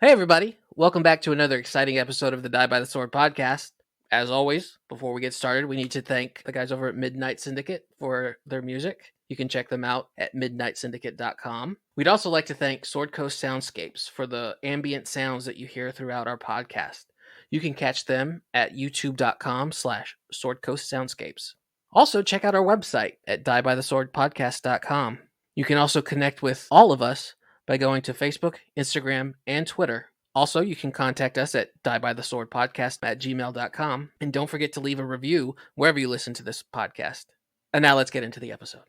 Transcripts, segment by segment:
Hey, everybody. Welcome back to another exciting episode of the Die by the Sword podcast. As always, before we get started, we need to thank the guys over at Midnight Syndicate for their music. You can check them out at midnightsyndicate.com. We'd also like to thank Sword Coast Soundscapes for the ambient sounds that you hear throughout our podcast. You can catch them at youtube.com/swordcoastsoundscapes. Also, check out our website at diebytheswordpodcast.com. You can also connect with all of us by going to Facebook, Instagram, and Twitter. Also, you can contact us at diebytheswordpodcast@gmail.com. And don't forget to leave a review wherever you listen to this podcast. And now let's get into the episode.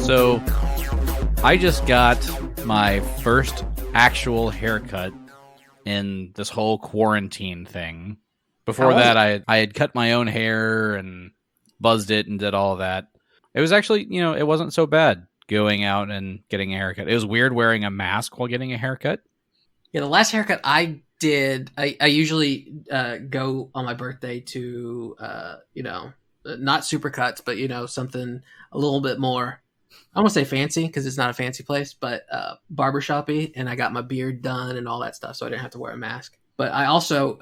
So, I just got my first actual haircut in this whole quarantine thing. Before that, I had cut my own hair and buzzed it and did all of that. It was actually, it wasn't so bad going out and getting a haircut. It was weird wearing a mask while getting a haircut. Yeah, the last haircut I did, I usually go on my birthday to, not super cuts, but, something a little bit more. I don't want to say fancy because it's not a fancy place, but barbershoppy, and I got my beard done and all that stuff, so I didn't have to wear a mask. But I also,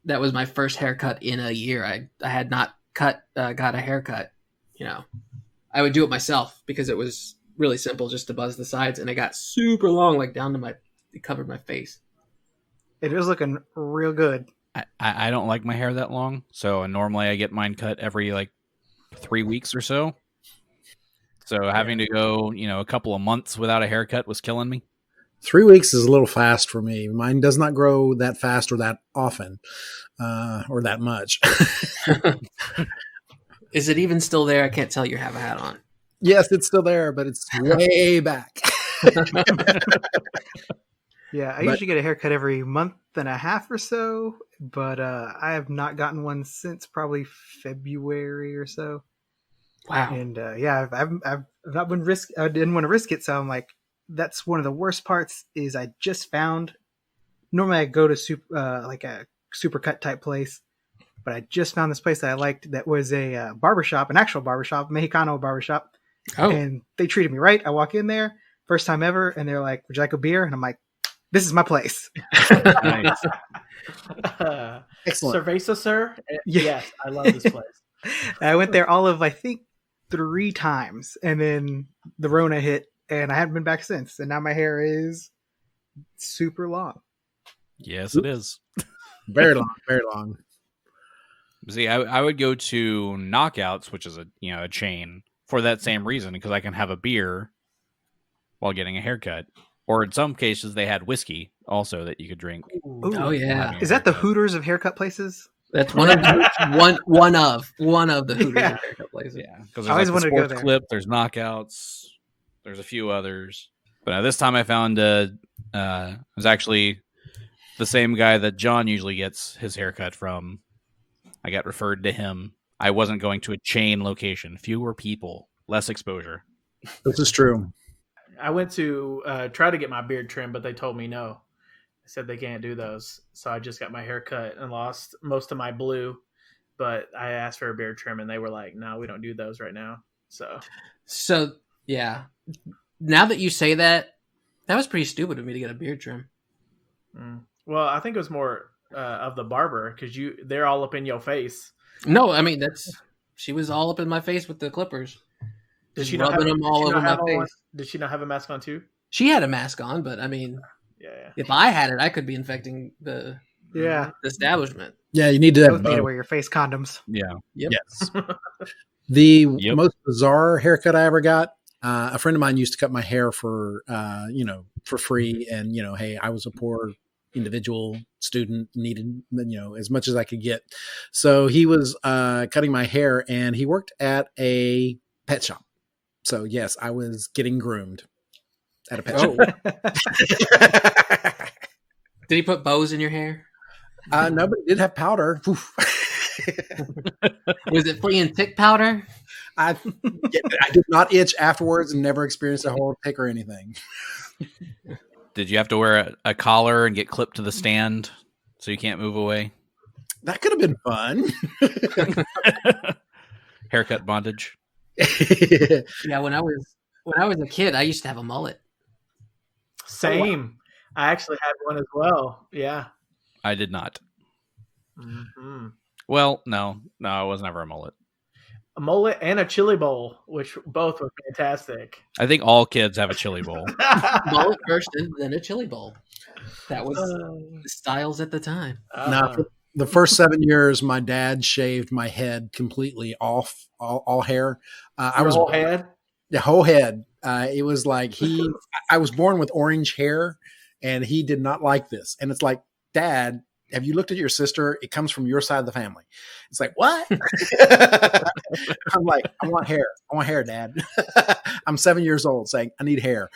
that was my first haircut in a year. I had not got a haircut. I would do it myself because it was really simple just to buzz the sides, and it got super long, like down to it covered my face. It was looking real good. I don't like my hair that long, so normally I get mine cut every 3 weeks or so. So having to go, a couple of months without a haircut was killing me. 3 weeks is a little fast for me. Mine does not grow that fast or that often, or that much. Is it even still there? I can't tell you have a hat on. Yes, it's still there, but it's way back. Yeah, I usually get a haircut every month and a half or so, but I have not gotten one since probably February or so. Wow. And I've not been I didn't want to risk it, so I'm like, that's one of the worst parts. Is I just found. Normally I go to a supercut type place, but I just found this place that I liked. That was a barbershop, an actual barbershop, Mexicano barbershop. Oh. And they treated me right. I walk in there, first time ever, and they're like, "Would you like a beer?" And I'm like, "This is my place." Nice. Excellent. Cerveza, sir? Yeah. Yes, I love this place. I went there all of, I think, 3 times, and then the Rona hit, and I haven't been back since. And now my hair is super long. Yes, it is. Very long, very long. See, I would go to Knockouts, which is a chain, for that same reason, because I can have a beer while getting a haircut. Or in some cases, they had whiskey also that you could drink. Ooh. Oh, yeah. Is that the Hooters of haircut places? That's one of the Hooters haircut places. Yeah, because I always there's wanted to go there. Clip, there's Knockouts, there's a few others. But this time I found it was actually the same guy that John usually gets his haircut from. I got referred to him. I wasn't going to a chain location. Fewer people, less exposure. This is true. I went to try to get my beard trimmed, but they told me no. They said they can't do those. So I just got my hair cut and lost most of my blue. But I asked for a beard trim, and they were like, no, we don't do those right now. So yeah. Now that you say that, that was pretty stupid of me to get a beard trim. Well, I think it was more of the barber, because they're all up in your face. No, I mean, she was all up in my face with the clippers. Did she rubbing them all over my face. Did she not have a mask on too? She had a mask on, but I mean, Yeah. if I had it, I could be infecting the establishment. Yeah, you need to Both have need to both. wear your face condoms. Yeah. Yep. Yes. The most bizarre haircut I ever got, a friend of mine used to cut my hair for free. And, hey, I was a poor individual student, needed, as much as I could get. So he was cutting my hair, and he worked at a pet shop. So yes, I was getting groomed at a pet shop. Did he put bows in your hair? No, but it did have powder. Was it flea and tick powder? I did not itch afterwards and never experienced a whole tick or anything. Did you have to wear a collar and get clipped to the stand so you can't move away? That could have been fun. Haircut bondage. Yeah, when I was a kid, I used to have a mullet. Same. I actually had one as well. Yeah. I did not. Mm-hmm. Well, no, I was never a mullet. A mullet and a chili bowl, which both were fantastic. I think all kids have a chili bowl. Mullet first, and then a chili bowl. That was the styles at the time. Now, for the first 7 years, my dad shaved my head completely off, all hair. Whole head? The whole head. It was like I was born with orange hair, and he did not like this. And it's like, Dad, have you looked at your sister? It comes from your side of the family. It's like, what? I'm like, I want hair, Dad. I'm 7 years old saying, I need hair.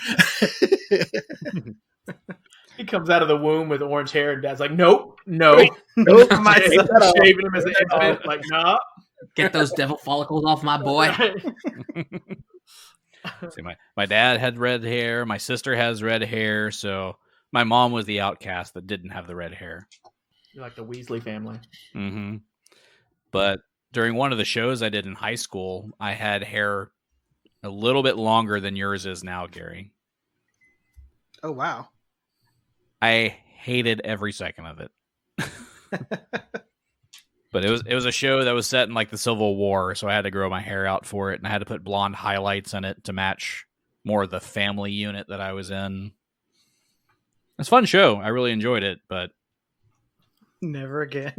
He comes out of the womb with orange hair, and Dad's like, nope. Shaving him as an infant. Like, nah. Get those devil follicles off my boy. See, my dad had red hair. My sister has red hair. So my mom was the outcast that didn't have the red hair. You're like the Weasley family. Mm-hmm. But during one of the shows I did in high school, I had hair a little bit longer than yours is now, Gary. Oh, wow. I hated every second of it. But it was a show that was set in like the Civil War, so I had to grow my hair out for it, and I had to put blonde highlights in it to match more of the family unit that I was in. It's a fun show. I really enjoyed it, but never again.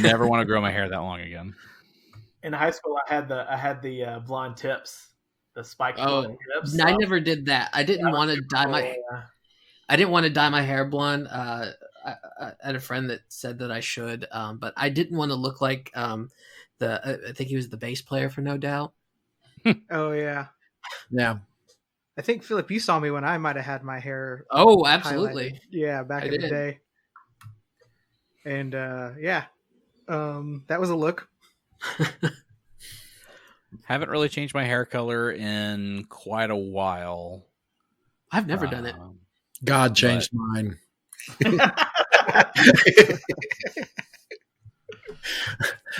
Never want to grow my hair that long again. In high school, I had the blonde tips, the spiked blonde tips. I never did that. I didn't want to dye my hair. I didn't want to dye my hair blonde. I had a friend that said that I should, but I didn't want to look like I think he was the bass player for No Doubt. Oh yeah, yeah. I think Phillip, you saw me when I might have had my hair. Oh, absolutely. Highlighted. Yeah, back in the day. And that was a look. Haven't really changed my hair color in quite a while. I've never done it. God changed mine.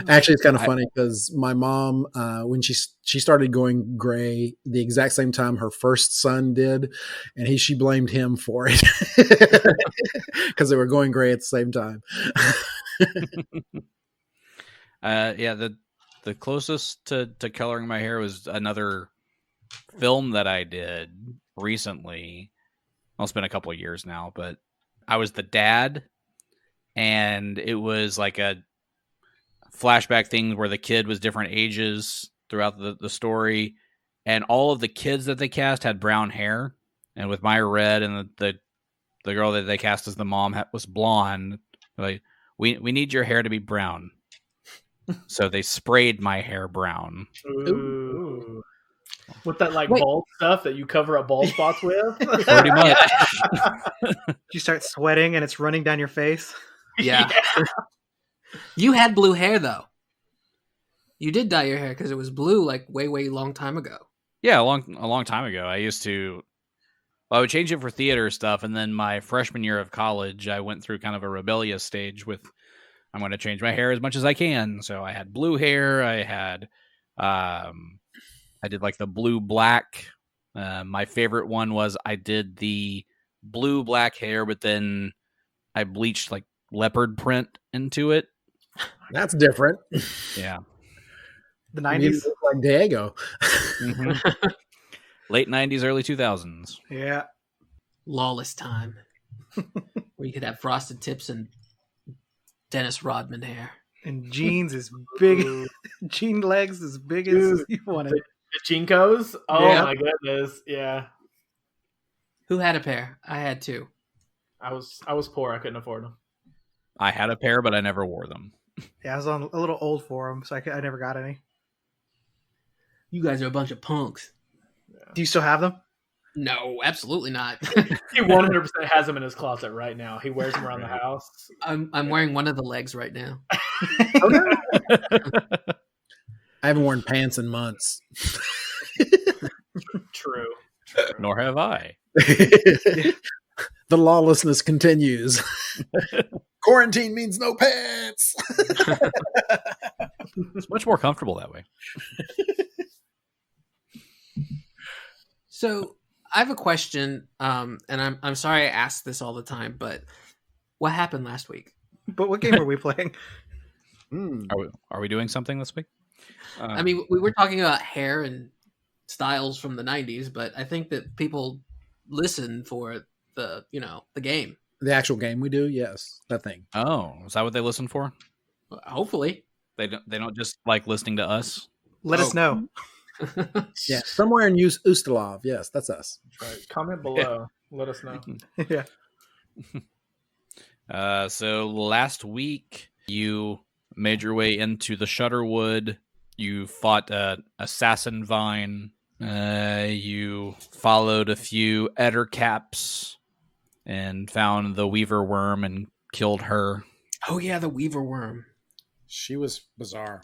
Actually, it's kind of funny because my mom, when she started going gray the exact same time her first son did, and she blamed him for it because they were going gray at the same time. The closest to coloring my hair was another film that I did recently. Well, it's been a couple of years now, but I was the dad, and it was like a flashback thing where the kid was different ages throughout the story, and all of the kids that they cast had brown hair, and with my red, and the girl that they cast as the mom was blonde. Like, we need your hair to be brown. So they sprayed my hair brown. Ooh. With that bald stuff that you cover up bald spots with? Pretty much. You start sweating and it's running down your face. Yeah. You had blue hair though. You did dye your hair because it was blue like way long time ago. Yeah, a long time ago. I would change it for theater stuff, and then my freshman year of college, I went through kind of a rebellious stage with I'm going to change my hair as much as I can. So I had blue hair. I had I did like the blue black. My favorite one was I did the blue black hair, but then I bleached like leopard print into it. That's different. Yeah. The 90s? Like Diego. Mm-hmm. Late 90s, early 2000s. Yeah. Lawless time. Where you could have frosted tips and Dennis Rodman hair. And jeans as big, jean legs as big as you wanted. The Jinkos? Oh Yeah. my goodness. Yeah. Who had a pair? I had two. I was poor. I couldn't afford them. I had a pair, but I never wore them. Yeah, I was on a little old for them, so I never got any. You guys are a bunch of punks. Do you still have them? No, absolutely not. He 100% has them in his closet right now. He wears them around the house. I'm wearing one of the legs right now. I haven't worn pants in months. True. Nor have I. The lawlessness continues. Quarantine means no pants. It's much more comfortable that way. So I have a question, and I'm sorry I ask this all the time, but what happened last week? But what game are we playing? Are we doing something this week? I mean, we were talking about hair and styles from the 90s, but I think that people listen for the game. The actual game we do, yes, that thing. Oh, is that what they listen for? Hopefully. They don't just like listening to us? Let us know. Yeah, somewhere in Ustalov. Yes, that's us. Right. Comment below. Let us know. Yeah. So last week you made your way into the Shutterwood. You fought an assassin vine. You followed a few ettercaps and found the weaver worm and killed her. Oh yeah, the weaver worm. She was bizarre.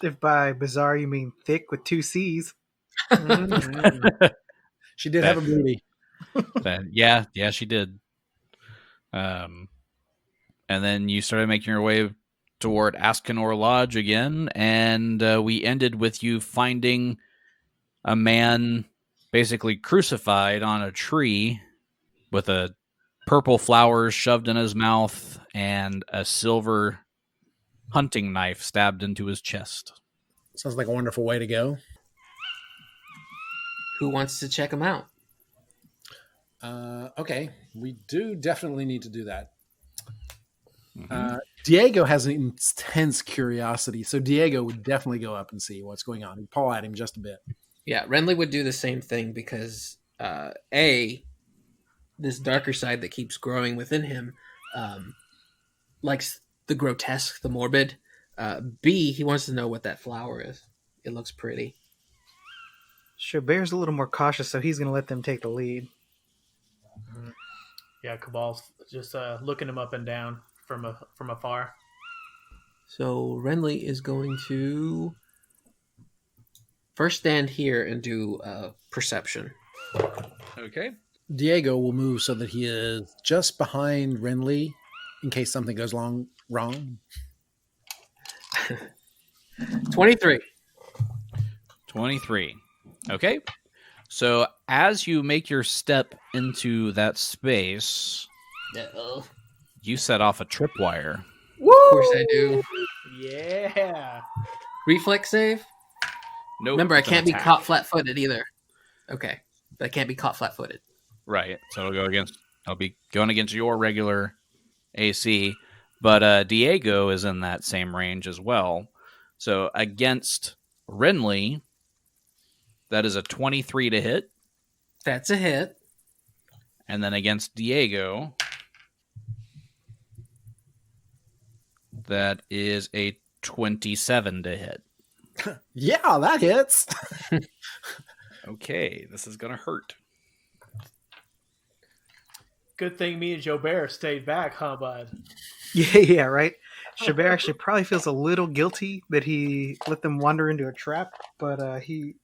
If by bizarre you mean thick with 2 C's. She did have a booty. Yeah, she did. And then you started making your way toward Askenor Lodge again, and we ended with you finding a man basically crucified on a tree with a purple flowers shoved in his mouth and a silver hunting knife stabbed into his chest. Sounds like a wonderful way to go. Who wants to check him out? Okay, we do definitely need to do that. Diego has an intense curiosity, so Diego would definitely go up and see what's going on. He'd paw at him just a bit. Yeah, Renly would do the same thing because this darker side that keeps growing within him likes the grotesque, the morbid. B, he wants to know what that flower is. It looks pretty. Schädeler's a little more cautious, so he's going to let them take the lead. Yeah, Kabal's just looking him up and down from afar. So Renly is going to first stand here and do perception. Okay. Diego will move so that he is just behind Renly in case something goes wrong. 23. 23. Okay. So as you make your step into that space, you set off a tripwire. Woo! Of course I do. Yeah. Reflex save? Nope. Remember, I it's an can't be attack. caught flat-footed either. Okay. But I can't be caught flat-footed. Right. So I'll be going against your regular AC, but Diego is in that same range as well. So against Renly, that is a 23 to hit. That's a hit. And then against Diego, that is a 27 to hit. Yeah, that hits. Okay, this is going to hurt. Good thing me and Xo'bere stayed back, huh, bud? Yeah, right? Schädel actually probably feels a little guilty that he let them wander into a trap, but he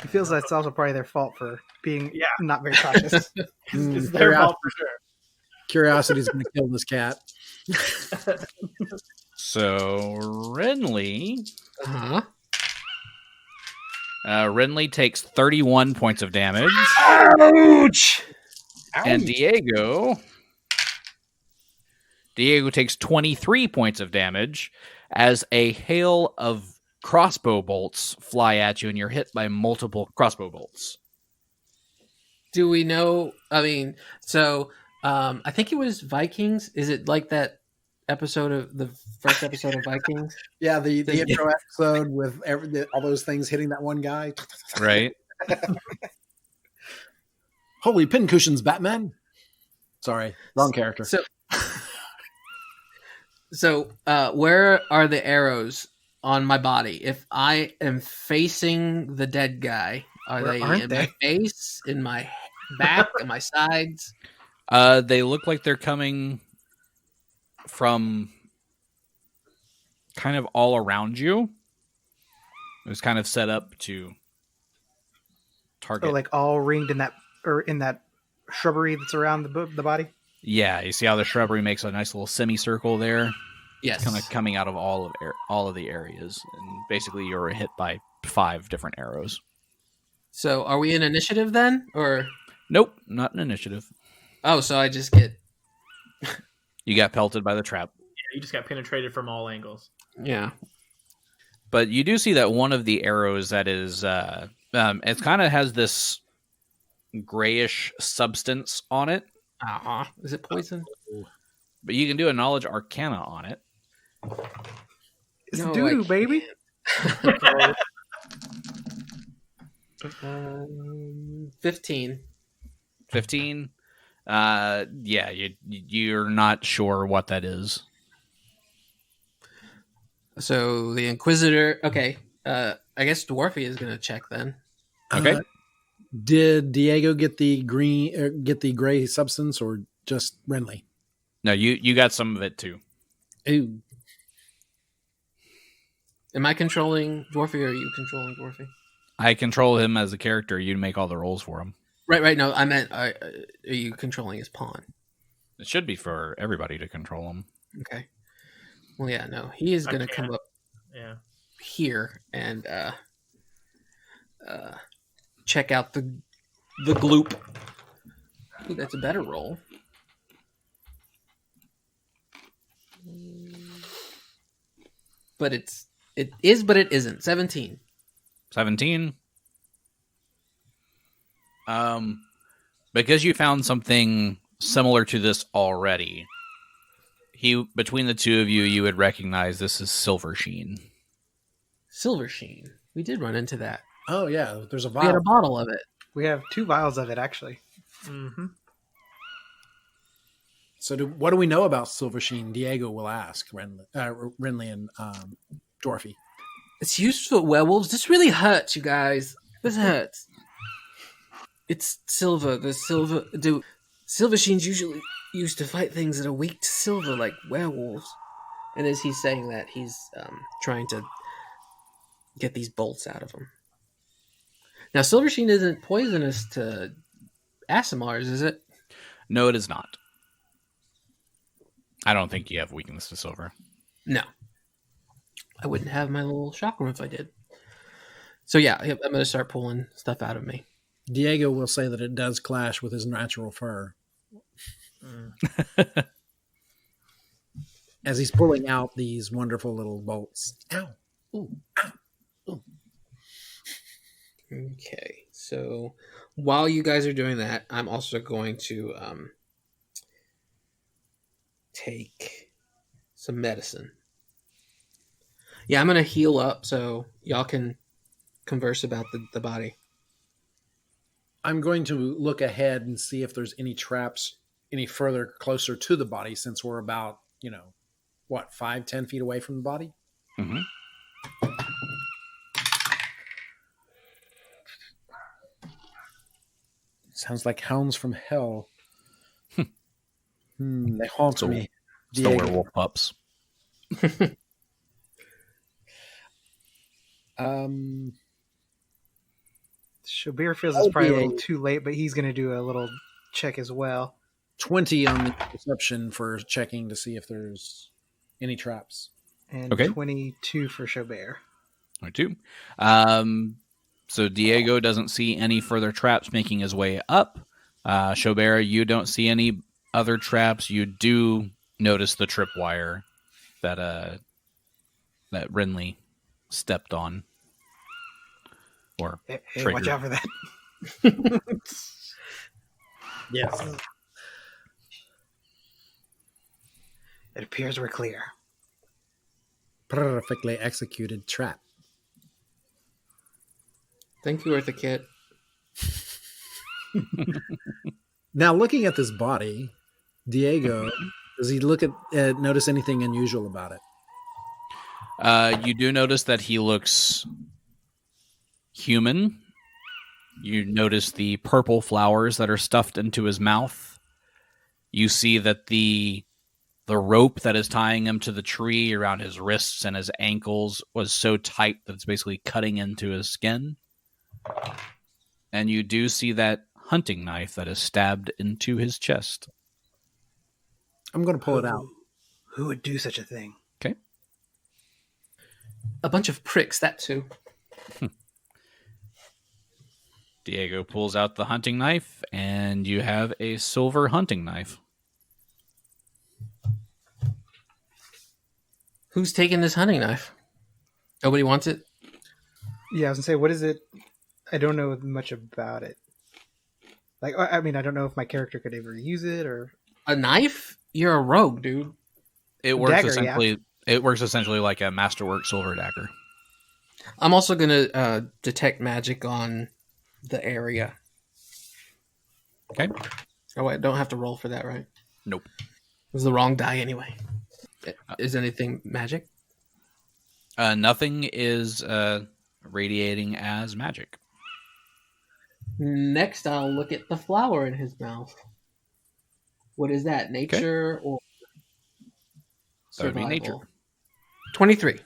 feels that's also probably their fault for being not very cautious. It's their fault for sure. Curiosity's going to kill this cat. So Renly, Uh-huh. Renly takes 31 points of damage. Ouch! And Diego takes 23 points of damage as a hail of crossbow bolts fly at you, and you're hit by multiple crossbow bolts. Do we know? I mean, so I think it was Vikings. Is it like that episode of the first episode of Vikings? Yeah, the intro episode with all those things hitting that one guy. Right? Holy pincushions, Batman. Sorry, wrong character. So where are the arrows on my body? If I am facing the dead guy, are they in my face, in my back, in my sides? They look like they're coming from kind of all around you. It was kind of set up to target. So like all ringed in that shrubbery that's around the body. Yeah, you see how the shrubbery makes a nice little semicircle there? Yes. Kind of coming out of all of the areas. And basically you're hit by 5 different arrows. So are we in initiative then? Or Nope, not an initiative. oh, so I just get You got pelted by the trap. Yeah, you just got penetrated from all angles. yeah. But you do see that one of the arrows that is it kind of has this grayish substance on it. Is it poison? Uh-huh. But you can do a knowledge arcana on it. It's No, doo-doo, I baby. 15. 15. Yeah, you're not sure what that is. So the Inquisitor. Okay. I guess Dwarfy is gonna check then. Okay. Did Diego get the gray substance, or just Renly? No, you got some of it too. Ooh. Am I controlling Dwarfy or are you controlling Dwarfy? I control him as a character. You make all the rolls for him. Right. No, I meant are you controlling his pawn? It should be for everybody to control him. Okay. Well, yeah, no, he is gonna come up Yeah. here and check out the gloop. Ooh, that's a better roll. But it isn't. 17. 17. Because you found something similar to this already, between the two of you, you would recognize this is Silver Sheen. Silver Sheen. We did run into that. Oh yeah, there's a We had vial. a bottle of it. We have 2 vials of it, actually. Mm-hmm. So what do we know about Silver Sheen? Diego will ask Renly and Dwarfy. It's used for werewolves. This really hurts, you guys. This hurts. It's silver. Silver Sheens usually used to fight things that are weak to silver, like werewolves. And as he's saying that, he's trying to get these bolts out of him. Now, Silver Sheen isn't poisonous to Asimars, is it? No, it is not. I don't think you have weakness to silver. No. I wouldn't have my little chakram if I did. So yeah, I'm going to start pulling stuff out of me. Diego will say that it does clash with his natural fur. As he's pulling out these wonderful little bolts. Ow. Ooh. Ow. Ooh. Okay, so while you guys are doing that, I'm also going to take some medicine. Yeah, I'm going to heal up so y'all can converse about the body. I'm going to look ahead and see if there's any traps any further closer to the body, since we're about, 5-10 feet away from the body? Mm-hmm. Sounds like hounds from hell. They haunt me. It's the werewolf pups. Schädel feels it's probably a little too late, but he's going to do a little check as well. 20 on the perception for checking to see if there's any traps. And Okay. 22 for Xo'bere. 22. So Diego doesn't see any further traps making his way up. Xo'bere, you don't see any other traps. You do notice the tripwire that Renly stepped on. Or Hey, triggered. watch out for that. Yes. It appears we're clear. Perfectly executed trap. Thank you, Eartha Kit. Now, looking at this body, Diego, does he notice anything unusual about it? You do notice that he looks human. You notice the purple flowers that are stuffed into his mouth. You see that the The rope that is tying him to the tree around his wrists and his ankles was so tight that it's basically cutting into his skin. And you do see that hunting knife that is stabbed into his chest. I'm going to pull it out. Who would do such a thing? Okay. A bunch of pricks, that too. Diego pulls out the hunting knife, and you have a silver hunting knife. Who's taking this hunting knife? Nobody wants it? Yeah, I was gonna say, what is it? I don't know much about it. Like, I mean, I don't know if my character could ever use it or A knife? You're a rogue, dude. It works Dagger, essentially. yeah. It works essentially like a masterwork silver dagger. I'm also going to detect magic on the area. Okay. Oh, wait, I don't have to roll for that, right? Nope. It was the wrong die anyway. Is anything magic? Nothing is radiating as magic. Next, I'll look at the flower in his mouth. What is that? Nature or That would be survival? nature. 23.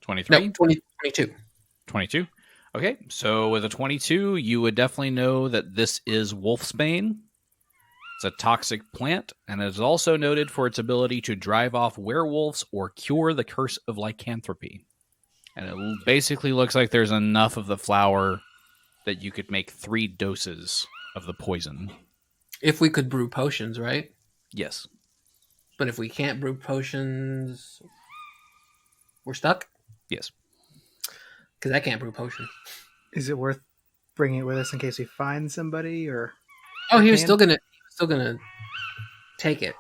23? No, 22. 22. Okay, so with a 22, you would definitely know that this is wolfsbane. It's a toxic plant, and it is also noted for its ability to drive off werewolves or cure the curse of lycanthropy. And it basically looks like there's enough of the flower that you could make 3 doses of the poison. If we could brew potions, right? Yes. But if we can't brew potions, we're stuck? Yes. Because I can't brew potions. is it worth bringing it with us in case we find somebody or? Oh, he was Can? still gonna take it.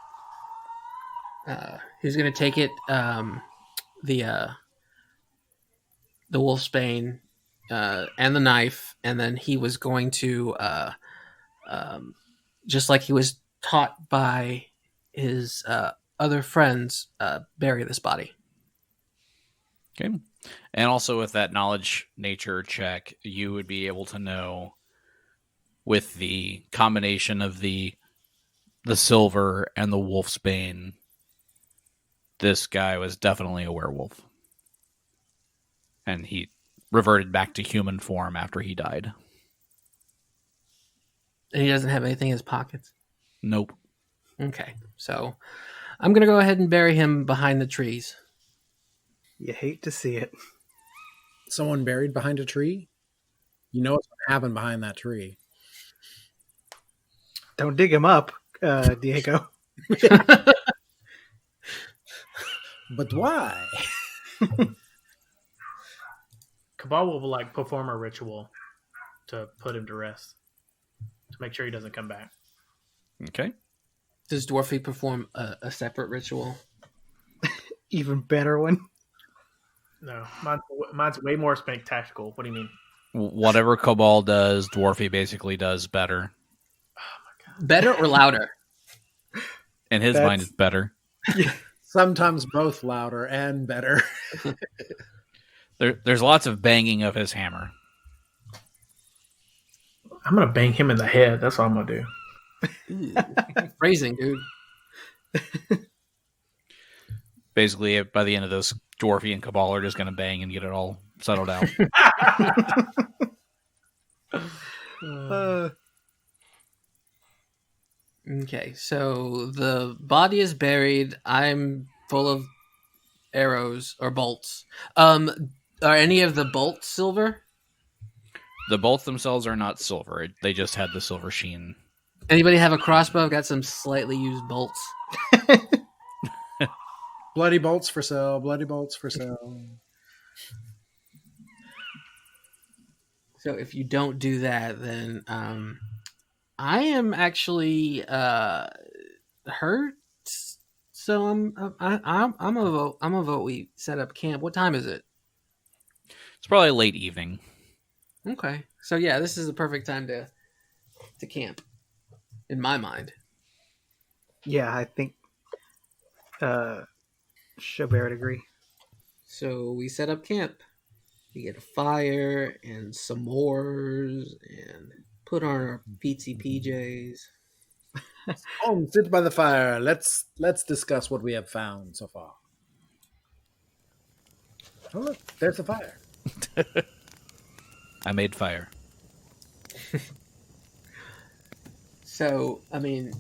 He was gonna take it. The wolfsbane and the knife, and then he was going to just like he was taught by his other friends, bury this body. Okay. And also with that knowledge nature check, you would be able to know with the combination of the silver and the wolfsbane, this guy was definitely a werewolf. And he reverted back to human form after he died. And he doesn't have anything in his pockets. Nope. Okay, so I'm gonna go ahead and bury him behind the trees. You hate to see it. Someone buried behind a tree? You know what's going to happen behind that tree. Don't dig him up, Diego. But why? Kabal will like perform a ritual to put him to rest to make sure he doesn't come back. Okay. Does Dwarfy perform a separate ritual? Even better one. No, mine's way more spectacular. What do you mean? Whatever Kabal does, Dwarfy basically does better. Better or louder? In his mind, it's better. Sometimes both louder and better. There's lots of banging of his hammer. I'm gonna bang him in the head. That's what I'm gonna do. Phrasing, dude. Basically, by the end of this, Dwarfy and Kabal are just going to bang and get it all settled out. Okay, so the body is buried. I'm full of arrows or bolts. Are any of the bolts silver? The bolts themselves are not silver. They just had the silver sheen. Anybody have a crossbow? I've got some slightly used bolts. Bloody bolts for sale. Bloody bolts for sale. So if you don't do that, then I am actually hurt. So I'm a vote. I'm a vote. We set up camp. What time is it? It's probably late evening. Okay. So yeah, this is the perfect time to camp, in my mind. Yeah, I think Xo'bere would agree. So we set up camp. We get a fire and some s'mores and put on our PTs. Oh, sit by the fire. Let's discuss what we have found so far. Oh, look, there's the fire. I made fire. So, I mean,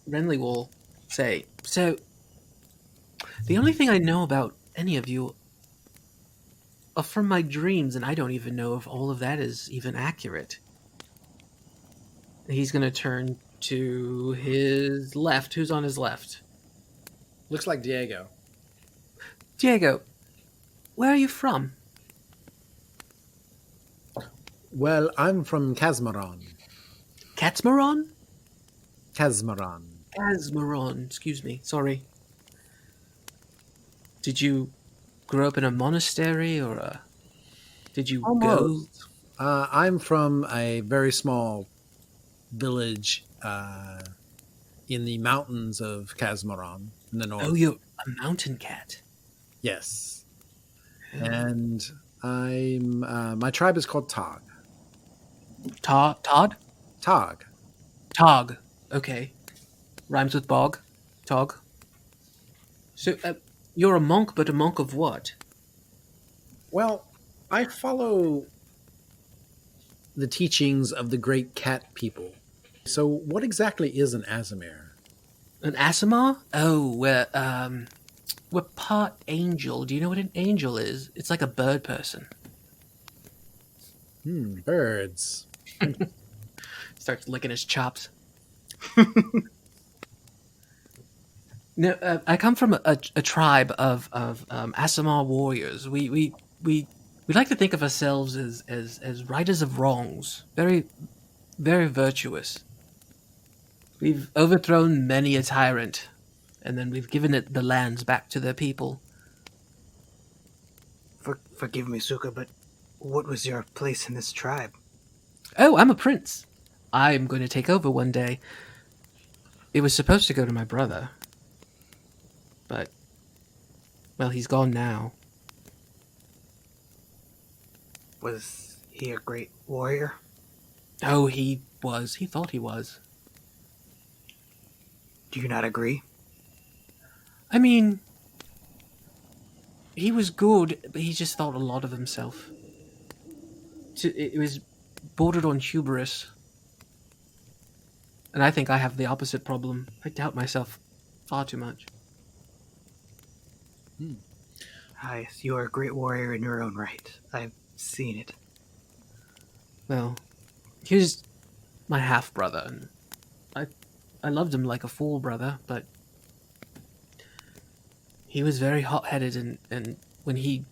Renly will say, so, the only thing I know about any of you are from my dreams, and I don't even know if all of that is even accurate. He's going to turn to his left. Who's on his left? Looks like Diego. Diego, where are you from? Well, I'm from Casmaron. Katzmaron? Casmaron. Casmaron, excuse me, sorry. Did you grow up in a monastery, or did you Almost. I'm from a very small village in the mountains of Casmaron in the north. Oh, you're a mountain cat. Yes. And I'm my tribe is called Tog. Todd? Tog. Tog. Okay. Rhymes with bog. Tog. So, you're a monk, but a monk of what? Well, I follow the teachings of the great cat people. So what exactly is an Aasimar? An Aasimar? Oh, we're part angel. Do you know what an angel is? It's like a bird person. Birds. Starts licking his chops. No, I come from a tribe of Aasimar warriors. We like to think of ourselves as righters of wrongs. Very, very virtuous. We've overthrown many a tyrant, and then we've given it the lands back to their people. Forgive me, Suka, but what was your place in this tribe? Oh, I'm a prince. I'm going to take over one day. It was supposed to go to my brother. But, well, he's gone now. Was he a great warrior? Oh, he was. He thought he was. Do you not agree? I mean, he was good, but he just thought a lot of himself. It was bordered on hubris. And I think I have the opposite problem. I doubt myself far too much. Yes, you are a great warrior in your own right. I've seen it. Well, he was my half-brother, and I loved him like a full brother, but he was very hot-headed, and when he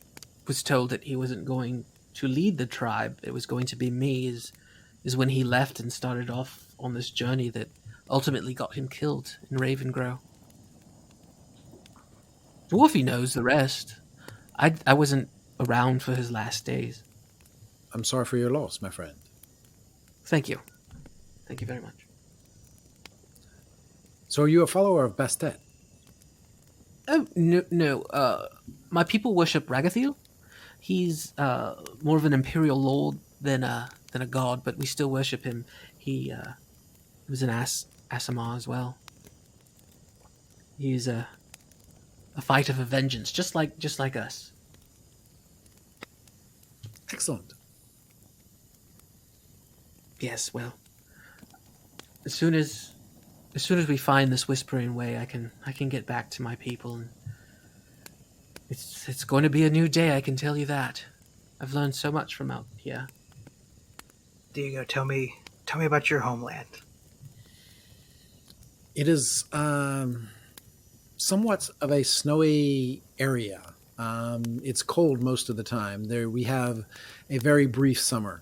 was told that he wasn't going to lead the tribe, it was going to be me, is when he left and started off on this journey that ultimately got him killed in Ravengrow. Dwarfy knows the rest. I wasn't around for his last days. I'm sorry for your loss, my friend. Thank you. Thank you very much. So are you a follower of Bastet? Oh, no. My people worship Ragathiel. He's more of an imperial lord than a god, but we still worship him. He was an Aasimar as well. He's a fighter for vengeance, just like us. Excellent. Yes, well, as soon as we find this Whispering Way, I can get back to my people, and it's going to be a new day. I can tell you that. I've learned so much from out here. Diego, tell me about your homeland. It is somewhat of a snowy area. It's cold most of the time. There we have a very brief summer.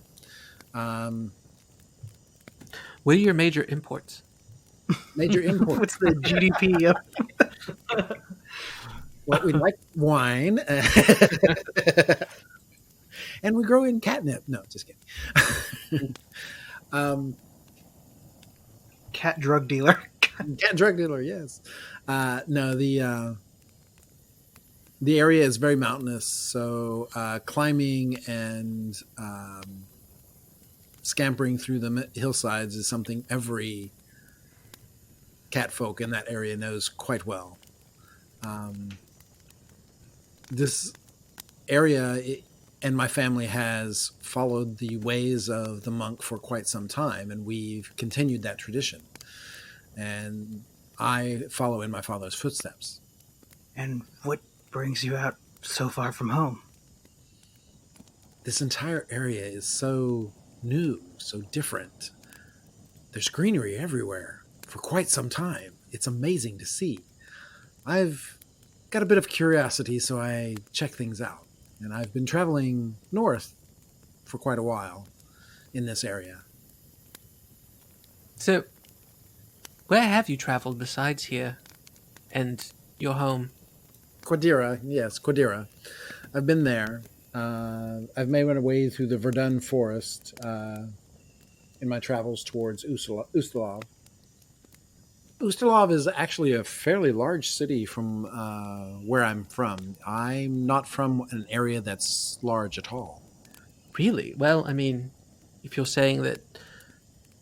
What are your major imports? Major imports. What's the GDP of? Well, we like wine. And we grow in catnip. No, just kidding. Cat drug dealer. Cat drug dealer, yes. No, the area is very mountainous, so climbing and scampering through the hillsides is something every cat folk in that area knows quite well. This area and my family has followed the ways of the monk for quite some time, and we've continued that tradition. And I follow in my father's footsteps. And what brings you out so far from home? This entire area is so new, so different. There's greenery everywhere for quite some time. It's amazing to see. I've got a bit of curiosity, so I check things out. And I've been traveling north for quite a while in this area. So, where have you traveled besides here and your home? Quadira, yes, Quadira. I've been there. I've made my way through the Verdun forest in my travels towards Ustalov. Ustalov is actually a fairly large city from where I'm from. I'm not from an area that's large at all. Really? Well, I mean, if you're saying that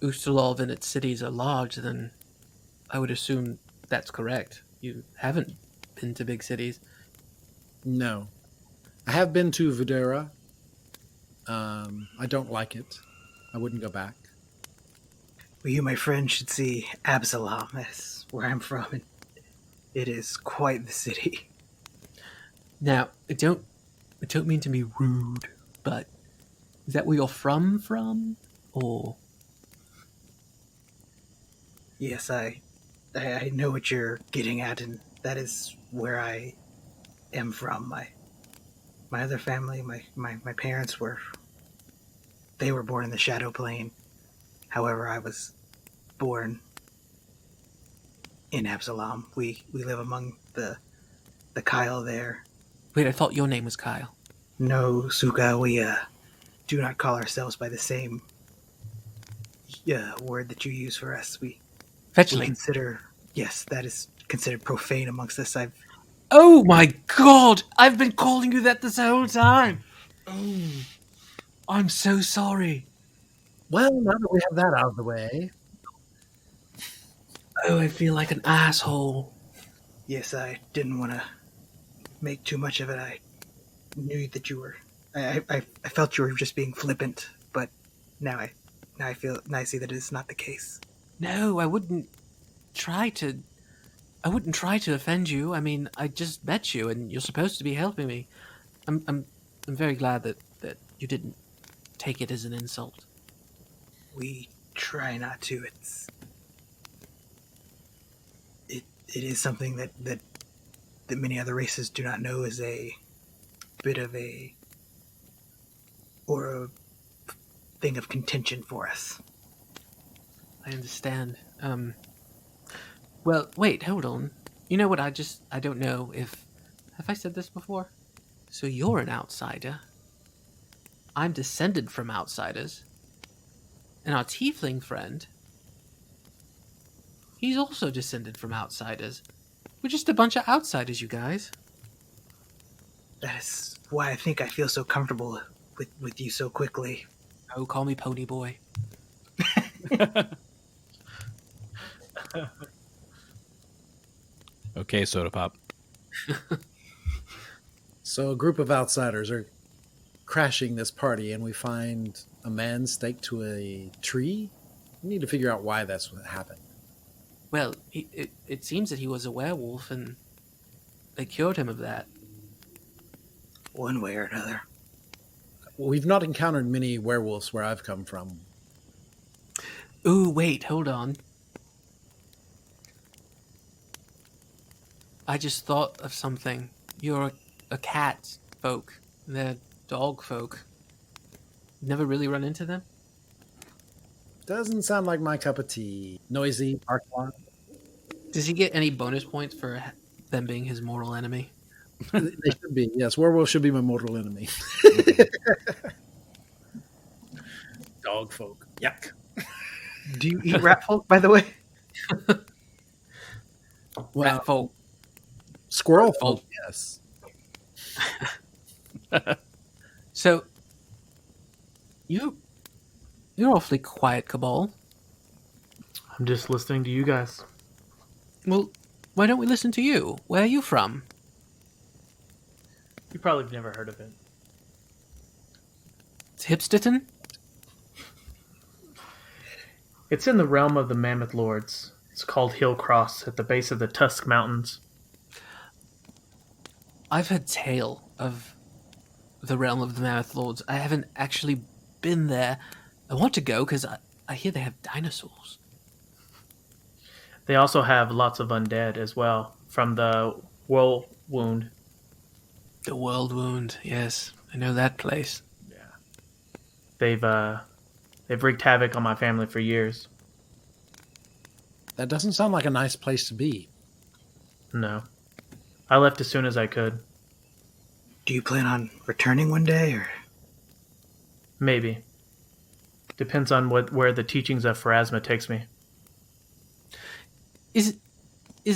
Ustalov and its cities are large, then I would assume that's correct. You haven't been to big cities. No. I have been to Videra. I don't like it. I wouldn't go back. Well, you, my friend, should see Absalom. That's where I'm from, and it is quite the city. Now, I don't mean to be rude, but is that where you're from, or? Yes, I know what you're getting at, and that is where I am from. My other family, my parents were born in the Shadow Plane. However, I was born in Absalom. We live among the Kyle there. Wait, I thought your name was Kyle. No, Suka, we do not call ourselves by the same word that you use for us. We consider, yes, that is considered profane amongst us. Oh my god! I've been calling you that this whole time! Oh, I'm so sorry. Well, now that we have that out of the way. Oh, I feel like an asshole. Yes, I didn't want to make too much of it. I knew that you were... I felt you were just being flippant, but now I see that it's not the case. No, I wouldn't try to offend you. I mean, I just met you, and you're supposed to be helping me. I'm very glad that you didn't take it as an insult. We try not to. It is something that many other races do not know is a bit of a thing of contention for us. I understand. Well, wait, hold on. You know what, I don't know if... Have I said this before? So you're an outsider. I'm descended from outsiders. And our tiefling friend, he's also descended from outsiders. We're just a bunch of outsiders, you guys. That is why I think I feel so comfortable with you so quickly. Oh, call me Pony Boy. Okay, Soda Pop. So a group of outsiders are crashing this party, and we find a man staked to a tree. We need to figure out why that's what happened. Well, it seems that he was a werewolf, and they cured him of that. One way or another. We've not encountered many werewolves where I've come from. Ooh, wait, hold on. I just thought of something. You're a cat folk. They're dog folk. Never really run into them? Doesn't sound like my cup of tea. Noisy, Arclon. Does he get any bonus points for them being his mortal enemy? They should be. Yes, werewolves should be my mortal enemy. Dog folk. Yuck. Do you eat rat folk, by the way? Rat folk. Squirrel folk, yes. So, you're awfully quiet, Kabal. I'm just listening to you guys. Well, why don't we listen to you? Where are you from? You probably have never heard of it. It's Hipsterton? It's in the realm of the Mammoth Lords. It's called Hill Cross at the base of the Tusk Mountains. I've heard tale of the realm of the Mammoth Lords. I haven't actually been there. I want to go because I hear they have dinosaurs. They also have lots of undead as well from the Whirl Wound. The World Wound, yes. I know that place. They've wreaked havoc on my family for years. That doesn't sound like a nice place to be. No. I left as soon as I could. Do you plan on returning one day, or? Maybe. Depends on where the teachings of Pharasma takes me. Is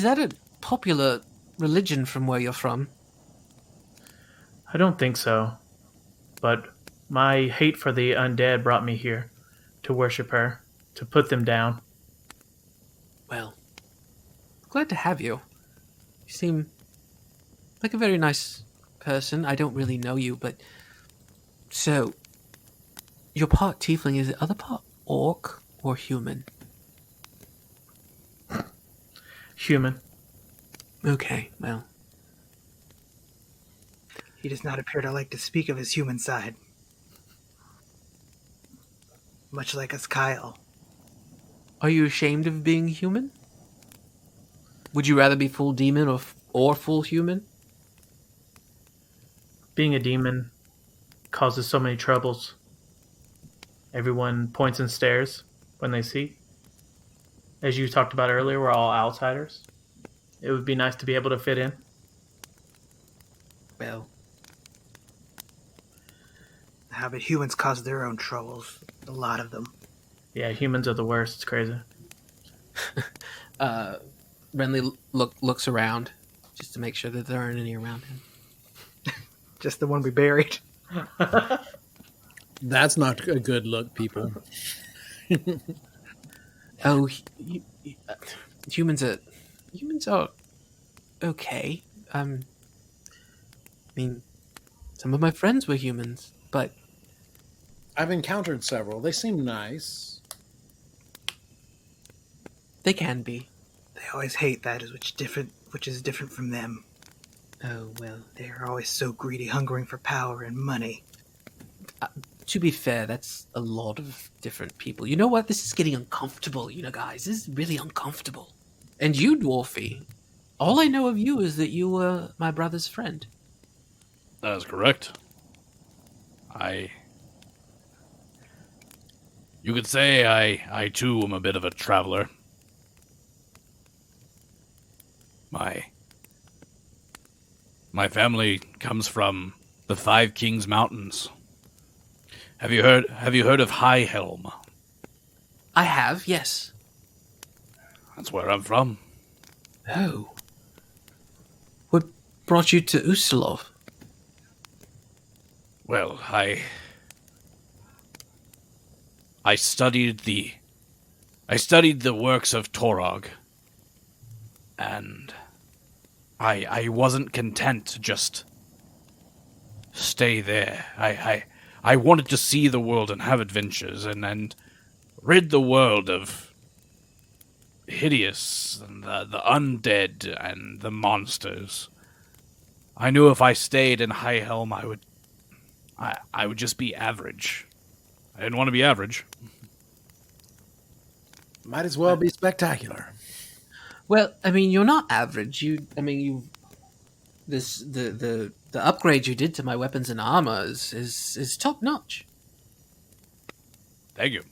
that a popular religion from where you're from? I don't think so. But my hate for the undead brought me here to worship her, to put them down. Well, glad to have you. You seem like a very nice person. I don't really know you, but... So, you're part tiefling. Is the other part orc or human? Human. Okay, well... He does not appear to like to speak of his human side. Much like us Kyle. Are you ashamed of being human? Would you rather be full demon or full human? Being a demon causes so many troubles. Everyone points and stares when they see. As you talked about earlier, we're all outsiders. It would be nice to be able to fit in. Well, How about humans cause their own troubles? A lot of them. Yeah, humans are the worst. It's crazy. Renly looks around just to make sure that there aren't any around him. Just the one we buried. That's not a good look, people. Oh, humans are okay. I mean, some of my friends were humans, but I've encountered several. They seem nice. they can be. They always hate that which is different from them. Oh well. They are always so greedy, hungering for power and money. To be fair, that's a lot of different people. You know what? This is getting uncomfortable, guys. This is really uncomfortable. And you, Dwarfy, all I know of you is that you were my brother's friend. That is correct. You could say I too am a bit of a traveler. My family comes from the Five Kings Mountains. Have you heard of High Helm? I have, yes. That's where I'm from. Oh. What brought you to Usulov? Well, I studied the works of Torog, and I wasn't content to just stay there. I wanted to see the world and have adventures and rid the world of hideous and the undead and the monsters. I knew if I stayed in High Helm, I would just be average. I didn't want to be average. Might as well be spectacular. Well, I mean, you're not average. The upgrade you did to my weapons and armor is top notch. Thank you.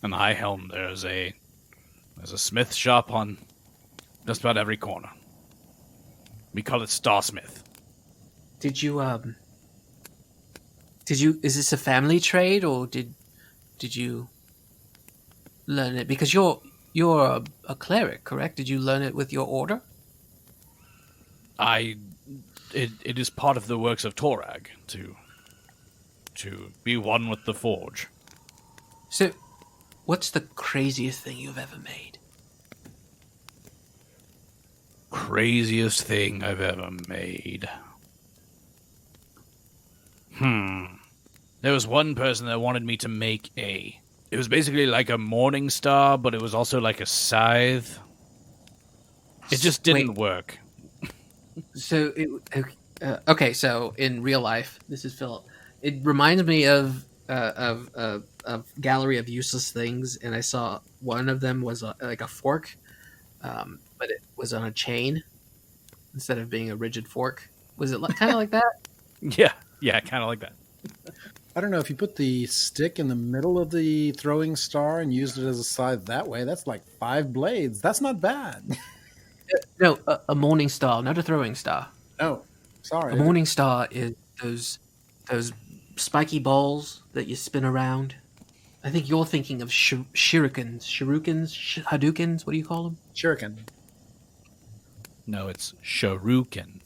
In High Helm, there's a smith shop on just about every corner. We call it Starsmith. Is this a family trade, or did you learn it? Because you're a cleric, correct? Did you learn it with your order? It is part of the works of Torag to be one with the Forge. So, what's the craziest thing you've ever made? craziest thing I've ever made. There was one person that wanted me to make it was basically like a morning star, but it was also like a scythe. It just didn't work. So, okay, so in real life, this is Phillip. It reminds me of Gallery of Useless Things, and I saw one of them was like a fork, but it was on a chain instead of being a rigid fork. Was it kind of like that? Yeah, kind of like that. I don't know, if you put the stick in the middle of the throwing star and used it as a scythe that way, that's like 5 blades. That's not bad. No, a morning star, not a throwing star. No, sorry. A morning star is those spiky balls that you spin around. I think you're thinking of shurikens, hadoukens. What do you call them? Shuriken. No, it's shuriken.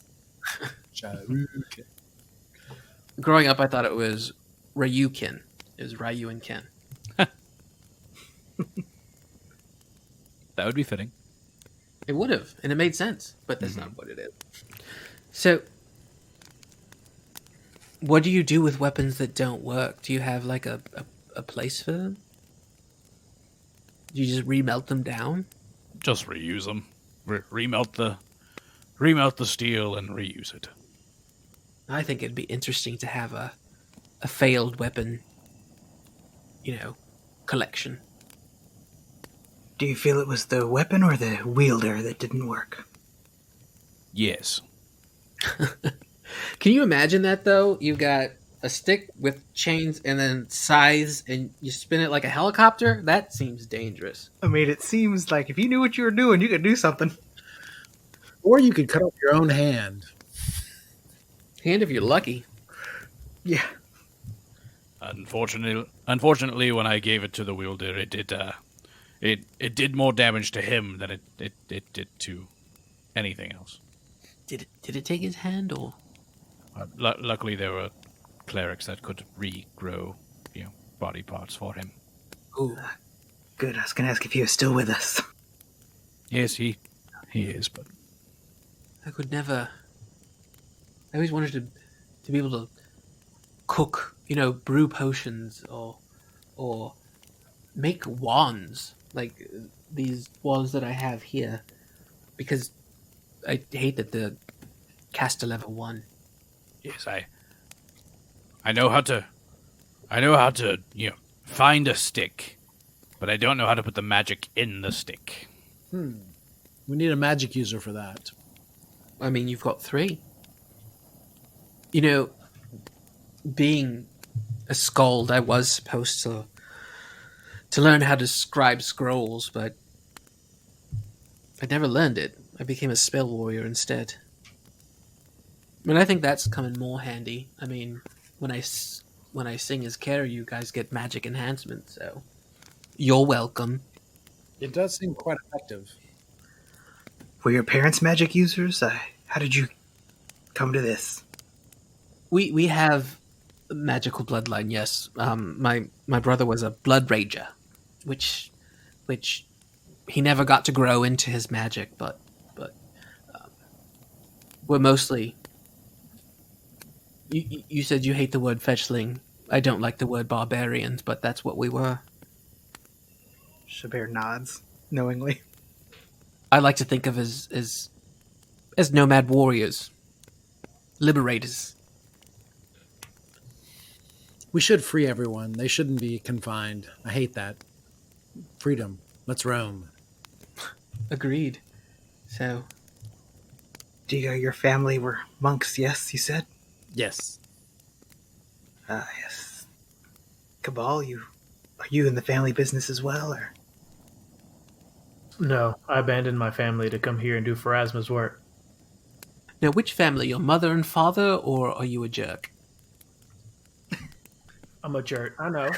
Shuriken. Growing up, I thought it was Ryukin. It was Ryu and Ken. That would be fitting. It would have, and it made sense, but that's not what it is. So, what do you do with weapons that don't work? Do you have like a place for them? Do you just remelt them down? Just reuse them. Remelt the steel and reuse it. I think it'd be interesting to have a failed weapon, collection. Do you feel it was the weapon or the wielder that didn't work? Yes. Can you imagine that, though? You've got a stick with chains and then scythes, and you spin it like a helicopter? That seems dangerous. I mean, it seems like if you knew what you were doing, you could do something. Or you could cut off your own hand. And if you're lucky. Yeah. Unfortunately, when I gave it to the wielder, it did more damage to him than it did to anything else. Did it take his hand, or? Luckily, there were clerics that could regrow, body parts for him. Ooh. Good. I was going to ask if he was still with us. Yes, he is, but I could never. I always wanted to be able to cook, brew potions or make wands, like these wands that I have here, because I hate that the caster level 1. yes, I know how to find a stick, but I don't know how to put the magic in the stick. We need a magic user for that. I mean, you've got 3. Being a skald, I was supposed to learn how to scribe scrolls, but I never learned it. I became a spell warrior instead. I mean, I think that's coming more handy. I mean, when I sing as Kara, you guys get magic enhancement, so you're welcome. It does seem quite effective. Were your parents magic users? How did you come to this? We have magical bloodline, yes. My brother was a blood rager, which he never got to grow into his magic, but we're mostly. You said you hate the word fetchling. I don't like the word barbarians, but that's what we were. Xo'bere nods knowingly. I like to think of as nomad warriors, liberators. We should free everyone. They shouldn't be confined. I hate that. Freedom. Let's roam. Agreed. So, Your family were monks, yes, you said? Yes. Yes. Kabal, are you in the family business as well, or? No, I abandoned my family to come here and do Pharasma's work. now which family? Your mother and father, or are you a jerk? I'm a jerk. I know.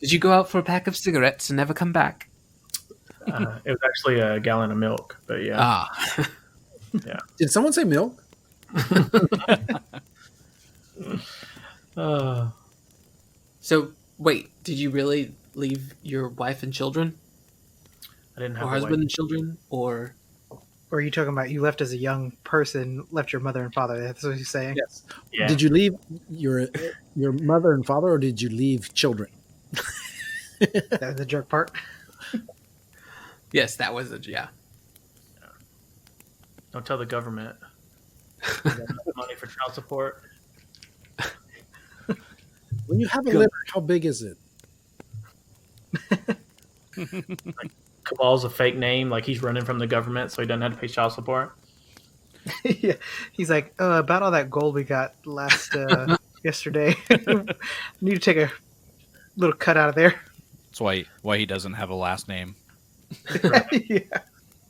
Did you go out for a pack of cigarettes and never come back? It was actually a gallon of milk, but yeah. Ah. Yeah. Did someone say milk? So, wait, did you really leave your wife and children? I didn't have Or a husband wife. and children, or Or are you talking about you left as a young person, left your mother and father? That's what you're saying? Yes. Yeah. Did you leave your mother and father, or did you leave children? That was the jerk part. yes, that was it. Yeah. Don't tell the government. You got enough money for child support. When you have a Go. litter, how big is it? Kabal's a fake name, like he's running from the government, so he doesn't have to pay child support. Yeah. He's like, about all that gold we got last yesterday. Need to take a little cut out of there. That's why he doesn't have a last name. Yeah.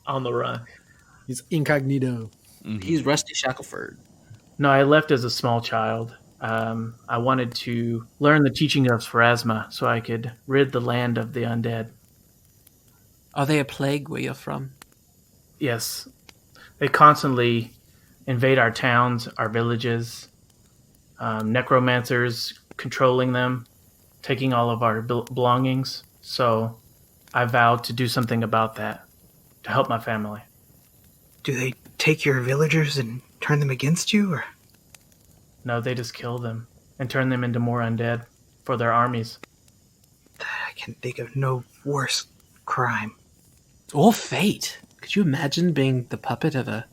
On the run. He's incognito. Mhm. He's Rusty Shackleford. No, I left as a small child. I wanted to learn the teaching of Pharasma so I could rid the land of the undead. Are they a plague where you're from? Yes, they constantly invade our towns, our villages, necromancers controlling them, taking all of our belongings. So I vowed to do something about that to help my family. Do they take your villagers and turn them against you? Or No, they just kill them and turn them into more undead for their armies. I can think of no worse crime. Or fate. Could you imagine being the puppet of a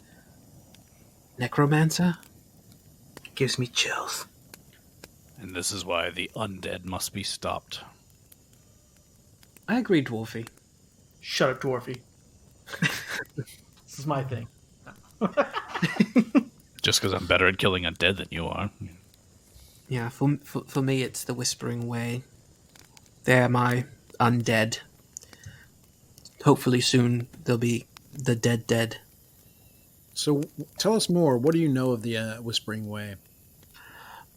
necromancer? Gives me chills. And this is why the undead must be stopped. I agree, Dwarfy. Shut up, Dwarfy. This is my thing. Just because I'm better at killing undead than you are. Yeah, for me, it's the Whispering Way. They're my undead. Hopefully soon they'll be the dead. So tell us more. What do you know of the Whispering Way?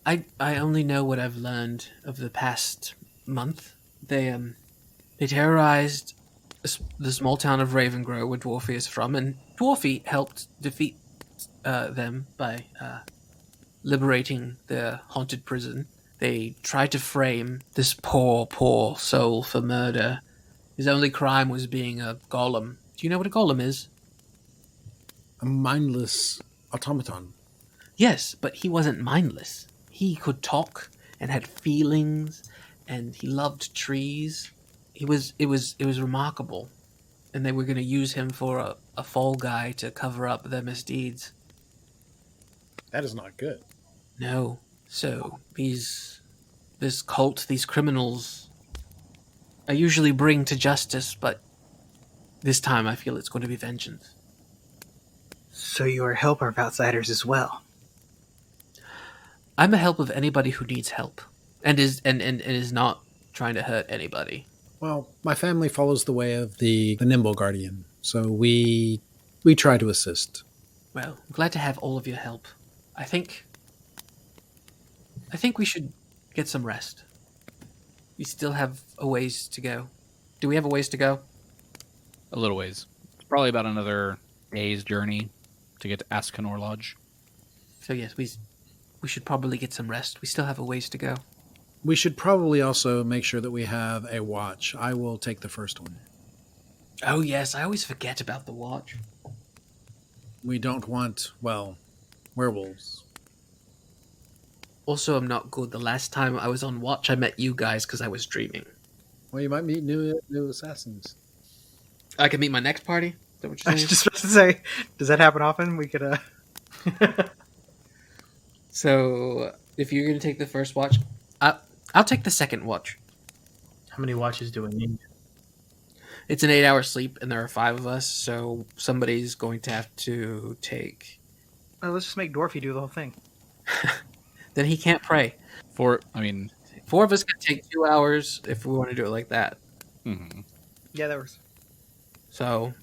I only know what I've learned of the past month. They terrorized the small town of Ravengrow, where Dwarfy is from, and Dwarfy helped defeat them by liberating their haunted prison. They tried to frame this poor soul for murder. His only crime was being a golem. Do you know what a golem is? A mindless automaton. Yes, but he wasn't mindless. He could talk and had feelings, and he loved trees. It was remarkable, and they were going to use him for a fall guy to cover up their misdeeds. That is not good. No, so this cult, these criminals, I usually bring to justice, but this time I feel it's going to be vengeance. So you are a helper of outsiders as well. I'm a help of anybody who needs help, and is not trying to hurt anybody. Well, my family follows the way of the Nimble Guardian, so we try to assist. Well, I'm glad to have all of your help. I think we should get some rest. We still have a ways to go. Do we have a ways to go? A little ways. It's probably about another day's journey to get to Ascanor Lodge. So yes, we should probably get some rest. We still have a ways to go. We should probably also make sure that we have a watch. I will take the first one. Oh yes, I always forget about the watch. We don't want, werewolves. Also, I'm not good. The last time I was on watch, I met you guys because I was dreaming. Well, you might meet new assassins. I can meet my next party. Is that what I you're was saying? just about to say, does that happen often? We could, So, if you're going to take the first watch, I'll take the second watch. How many watches do we need? It's an 8-hour sleep, and there are 5 of us, so somebody's going to have to take... let's just make Dwarfy do the whole thing. Then he can't pray. 4 of us can take 2 hours if we want to do it like that. mhm. Yeah, that works. So,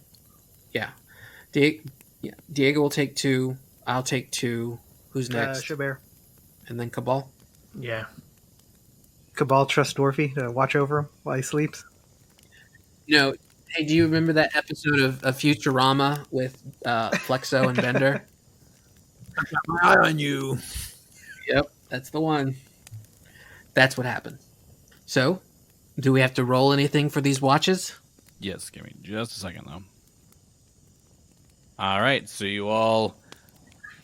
yeah. Diego will take 2. I'll take 2. Who's next? Xo'bere. And then Kabal. Yeah. Kabal trusts Dwarfy to watch over him while he sleeps. You know, hey, do you remember that episode of Futurama with Flexo and Bender? My eye on you. Yep, that's the one. That's what happened. So, do we have to roll anything for these watches? Yes, give me just a second, though. All right, so you all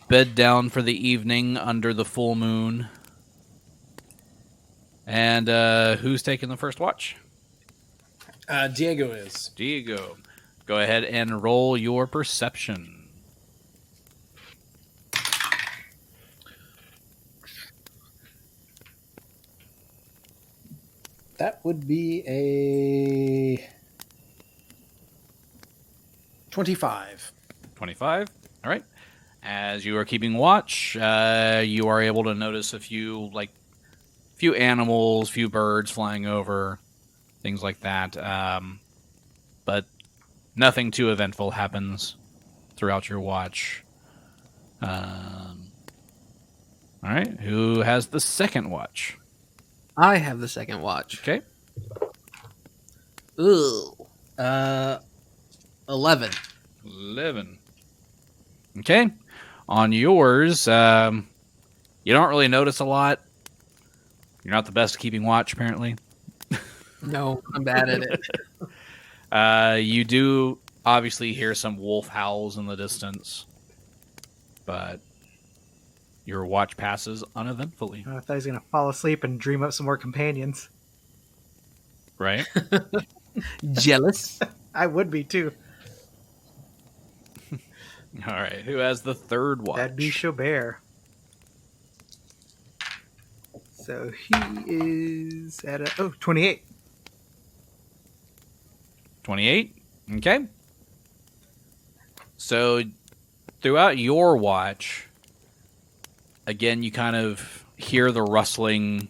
bed down for the evening under the full moon. And who's taking the first watch? Diego is. Diego. Go ahead and roll your perception. That would be a 25. 25. All right. As you are keeping watch, you are able to notice a few animals, few birds flying over, things like that. But nothing too eventful happens throughout your watch. All right. Who has the second watch? I have the second watch. Okay. Ooh. 11. 11. Okay. On yours, you don't really notice a lot. You're not the best at keeping watch, apparently. No, I'm bad at it. You do obviously hear some wolf howls in the distance, but your watch passes uneventfully. I thought he was going to fall asleep and dream up some more companions. Right? Jealous. I would be too. All right. Who has the third watch? That'd be Xo'bere. So he is at 28. 28. Okay. So throughout your watch, again, you kind of hear the rustling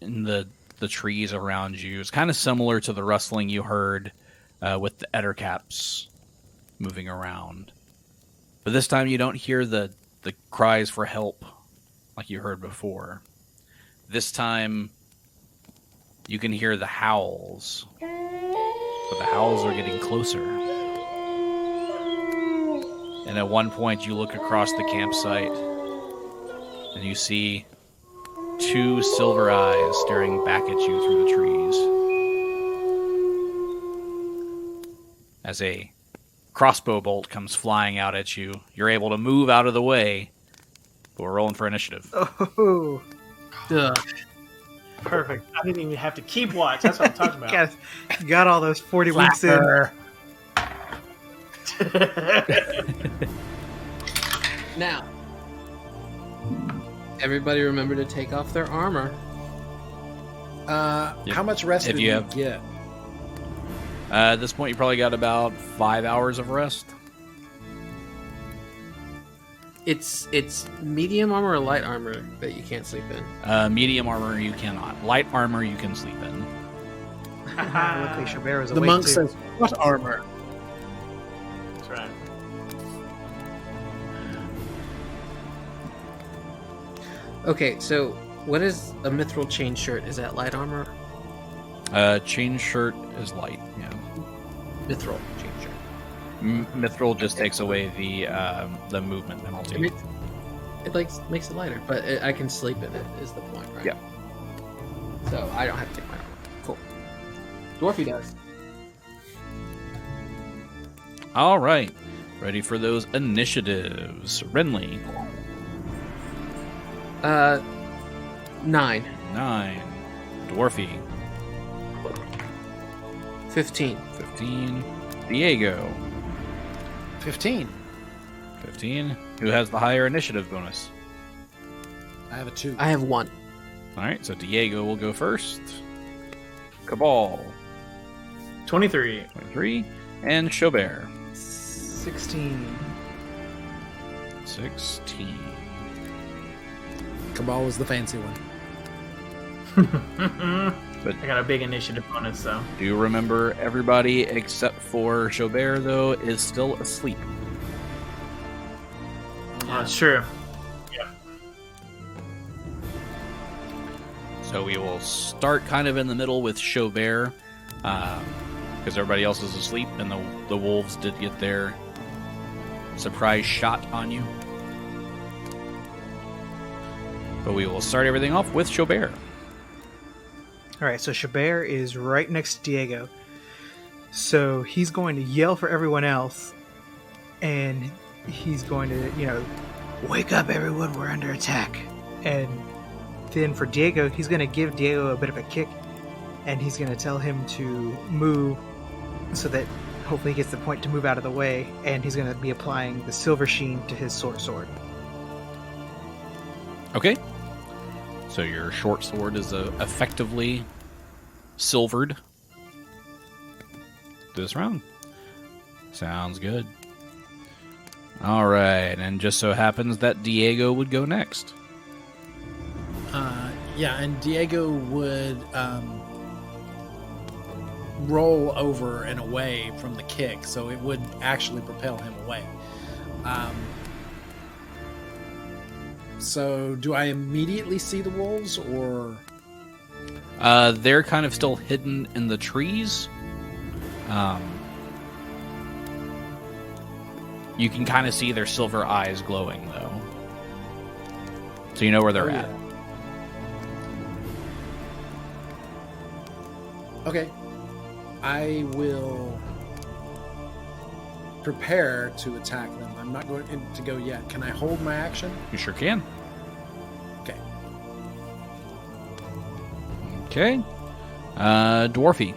in the trees around you. It's kind of similar to the rustling you heard with the ettercaps moving around. But this time you don't hear the cries for help like you heard before. This time you can hear the howls. But the howls are getting closer. And at one point you look across the campsite and you see two silver eyes staring back at you through the trees. As a crossbow bolt comes flying out at you, you're able to move out of the way, but we're rolling for initiative. Oh, Duh. Perfect. I didn't even have to keep watch. That's what I'm talking about. got all those 40 weeks in. Now, everybody remember to take off their armor. How much rest If did you you have- get? At this point, you probably got about 5 hours of rest. It's medium armor or light armor that you can't sleep in. Medium armor, you cannot. Light armor, you can sleep in. Luckily, Xo'bere was The awake monk too. says, "What armor?" That's right. Okay, so what is a mithril chain shirt? Is that light armor? Chain shirt is light, yeah. Mithril chain shirt. Mithril just takes away the movement It penalty. makes it lighter, but I can sleep in it. Is the point, right? Yeah. So I don't have to take my armor. Cool. Dwarfy does. All right, ready for those initiatives. Renly, 9. 9. Dwarfy, 15. 15. Diego, 15. 15. Who has the higher initiative bonus? I have a 2. I have 1. All right, so Diego will go first. Kabal, 23. 23. And Xo'bere, 16. 16. Kabal was the fancy one. But I got a big initiative bonus, though. do remember, everybody except for Xo'bere, though, is still asleep. That's true. So we will start kind of in the middle with Xo'bere, because everybody else is asleep, and the wolves did get their surprise shot on you. But we will start everything off with Xo'bere. All right, so Xo'bere is right next to Diego. So he's going to yell for everyone else, and he's going to, wake up everyone, we're under attack. And then for Diego, he's going to give Diego a bit of a kick, and he's going to tell him to move so that hopefully he gets the point to move out of the way, and he's going to be applying the silver sheen to his sword. Okay. So your short sword is effectively silvered this round. Sounds good. All right, and just so happens that Diego would go next. Yeah, and Diego would roll over and away from the kick, so it would actually propel him away. So do I immediately see the wolves, or? They're kind of still hidden in the trees. You can kind of see their silver eyes glowing, though. So you know where they're at. Okay. I will prepare to attack them. I'm not going to go yet. Can I hold my action? You sure can. Okay. Okay. Dwarfy.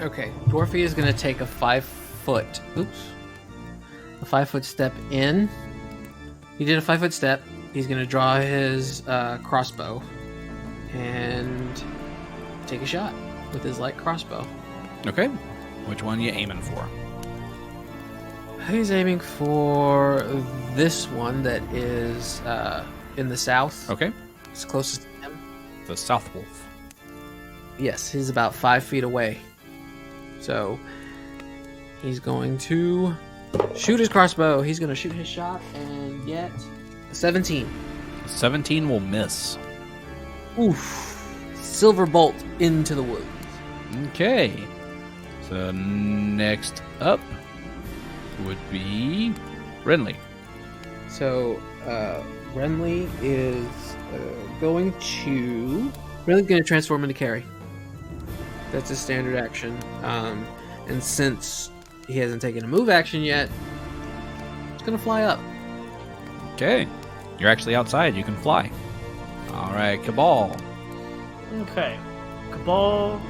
Okay, Dwarfy is going to take a 5-foot step in. He did a 5-foot step. He's going to draw his crossbow and take a shot with his light crossbow. Okay. Which one are you aiming for? He's aiming for this one that is in the south. Okay. It's closest to him. The South Wolf. Yes, he's about 5 feet away. So he's going to shoot his crossbow. He's going to shoot his shot and get a 17. 17 will miss. Oof. Silver bolt into the woods. Okay. So next up would be Renly. So Renly is going to transform into Carry. That's his standard action. And since he hasn't taken a move action yet, it's going to fly up. Okay. You're actually outside. You can fly. All right, Kabal. Okay. Kabal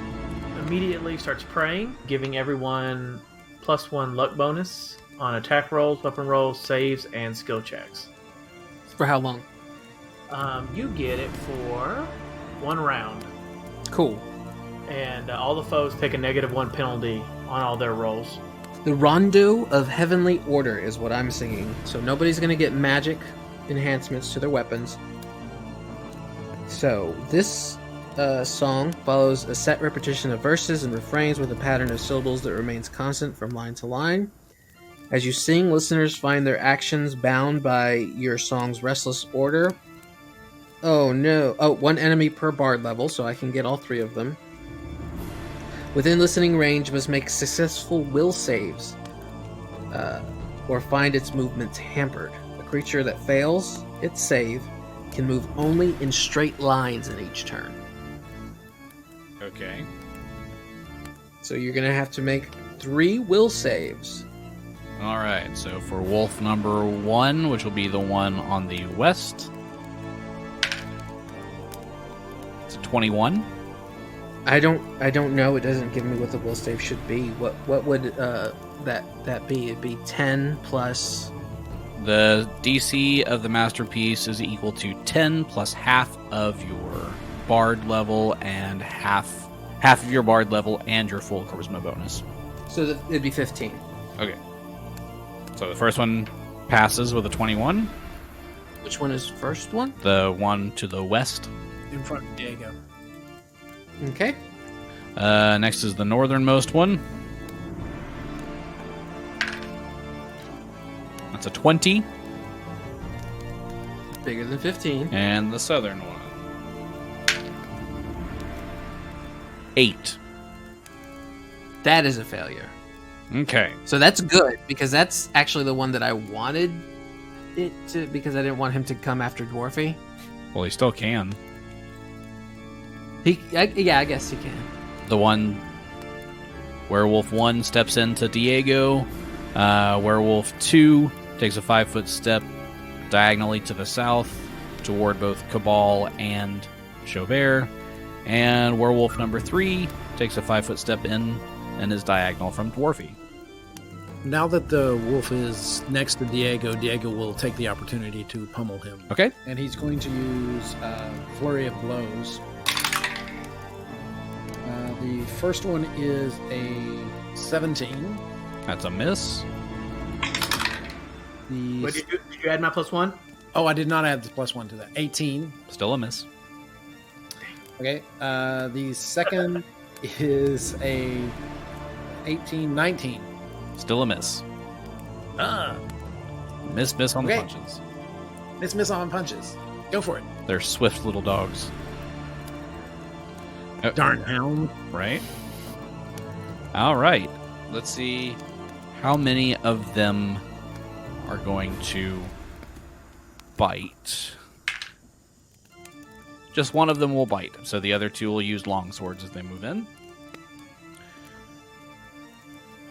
immediately starts praying, giving everyone +1 luck bonus on attack rolls, weapon rolls, saves, and skill checks. For how long? You get it for 1 round. Cool. And all the foes take a -1 penalty on all their rolls. The Rondo of Heavenly Order is what I'm singing. So nobody's going to get magic enhancements to their weapons. So this song follows a set repetition of verses and refrains with a pattern of syllables that remains constant from line to line. As you sing, listeners find their actions bound by your song's restless order. Oh no. Oh, 1 enemy per bard level, so I can get all 3 of them. Within listening range, must make successful will saves or find its movements hampered. A creature that fails its save can move only in straight lines in each turn. Okay. So you're going to have to make 3 will saves. All right. So for wolf number 1, which will be the one on the west, it's a 21. I don't know. It doesn't give me what the will save should be. What would that be? It'd be 10 plus. The DC of the masterpiece is equal to 10 plus half of your bard level and half of your bard level and your full charisma bonus. So it'd be 15. Okay. So the first one passes with a 21. Which one is first one? The one to the west. In front of Diego. Okay. Next is the northernmost one. That's a 20. Bigger than 15. And the southern one. 8. That is a failure. Okay. So that's good, because that's actually the one that I wanted it to, because I didn't want him to come after Dwarfy. Well, he still can. I guess he can. The one Werewolf 1 steps into Diego. Werewolf 2 takes a 5-foot step diagonally to the south toward both Kabal and Xo'bere. And Werewolf number 3 takes a 5-foot step in and is diagonal from Dwarfy. Now that the wolf is next to Diego, Diego will take the opportunity to pummel him. Okay. And he's going to use Flurry of Blows. The first one is a 17. That's a miss. What did you add my +1? Oh, I did not add the +1 to that. 18. Still a miss. Okay. The second is a 18, 19. Still a miss. Miss on the Okay. punches. Miss on punches. Go for it. They're swift little dogs. Oh, Darn hound. right? All right. Let's see how many of them are going to bite. Just one of them will bite, so the other two will use long swords as they move in.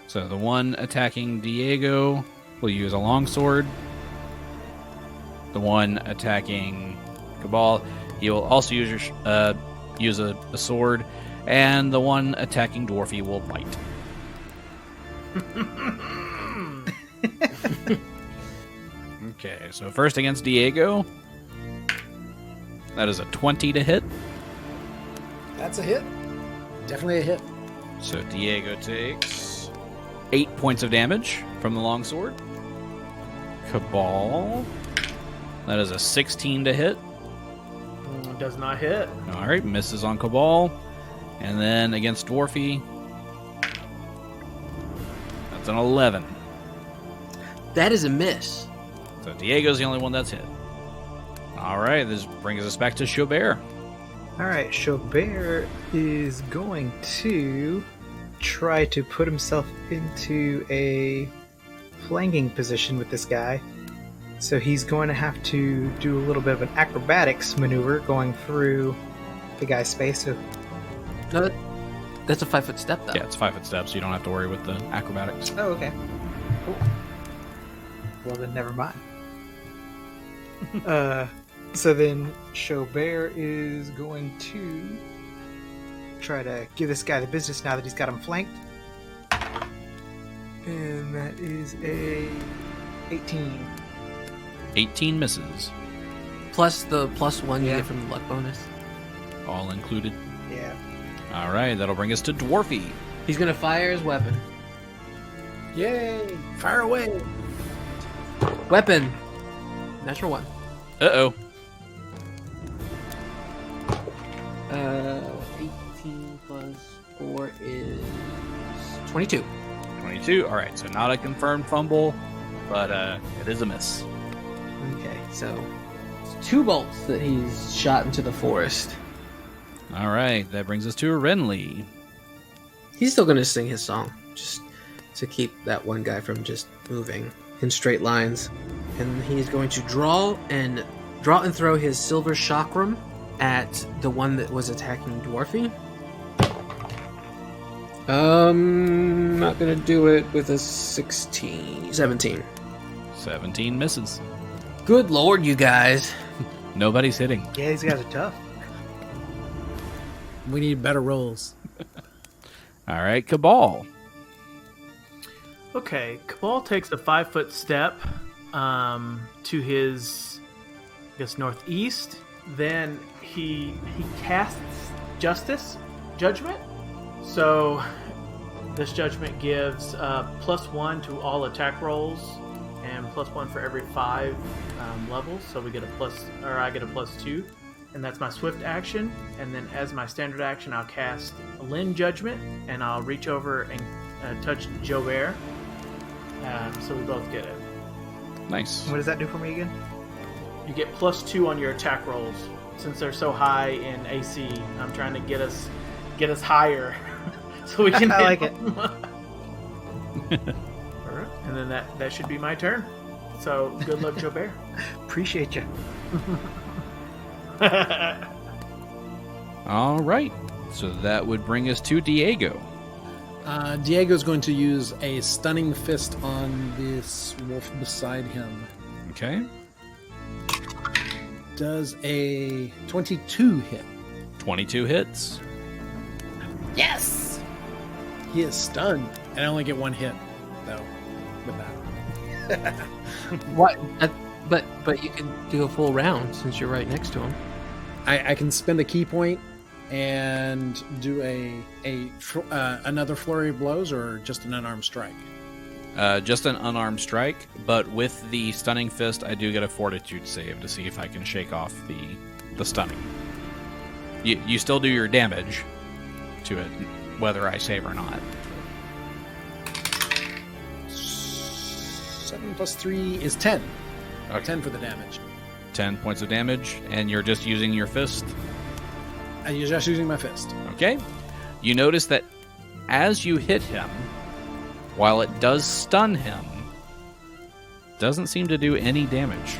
So the one attacking Diego will use a longsword. The one attacking Kabal, he will also use a sword. And the one attacking Dwarfy will bite. Okay, so first against Diego. That is a 20 to hit. That's a hit. Definitely a hit. So Diego takes 8 points of damage from the longsword. Kabal. That is a 16 to hit. Does not hit. All right, misses on Kabal. And then against Dwarfy. That's an 11. That is a miss. So Diego's the only one that's hit. All right, this brings us back to Xo'bere. All right, Xo'bere is going to try to put himself into a flanking position with this guy. So he's going to have to do a little bit of an acrobatics maneuver going through the guy's space. So No, that's a 5-foot step, though. Yeah, it's 5-foot steps, so you don't have to worry with the acrobatics. Oh, okay. Cool. Well, then never mind. So then Xo'bere is going to try to give this guy the business now that he's got him flanked. And that is a 18. 18 misses, Plus the +1 you Yeah. get from the luck bonus. all included. Yeah. All right, that'll bring us to Dwarfy. He's going to fire his weapon. Yay! Fire away! Weapon. Natural 1. Uh-oh. 18 plus 4 is 22. 22. All right, so not a confirmed fumble, but it is a miss. Okay, so it's 2 bolts that he's shot into the forest. All right, that brings us to Renly. He's still going to sing his song, just to keep that one guy from just moving in straight lines. And he's going to draw and throw his silver chakram at the one that was attacking Dwarfy. Not gonna do it with a 17. 17 misses. Good lord, you guys. Nobody's hitting. Yeah, these guys are tough. We need better rolls. All right, Kabal. Okay, Kabal takes a 5-foot step to his, I guess, northeast. Then he casts Judgment. So this Judgment gives +1 to all attack rolls and +1 for every 5 levels. So we get I get a +2, and that's my swift action. And then as my standard action, I'll cast Lin Judgment, and I'll reach over and touch Xo'bere. So we both get it. Nice. What does that do for me again? You get +2 on your attack rolls. Since they're so high in AC, I'm trying to get us higher so we can. I like it. All right, and then that should be my turn. So good luck, Xo'bere. Appreciate you. All right, so that would bring us to Diego. Diego's going to use a stunning fist on this wolf beside him. Okay. Does a 22 hit? 22 hits. Yes. He is stunned, and I only get one hit, though, with that. What? But you can do a full round since you're right next to him. I can spend a key point and do another flurry of blows, or just an unarmed strike. Just an unarmed strike, but with the stunning fist, I do get a fortitude save to see if I can shake off the stunning. You still do your damage to it, whether I save or not. 7 plus 3 is 10. Okay. 10 for the damage. 10 points of damage, and you're just using your fist? And you're just using my fist. Okay. You notice that as you hit him, while it does stun him, doesn't seem to do any damage.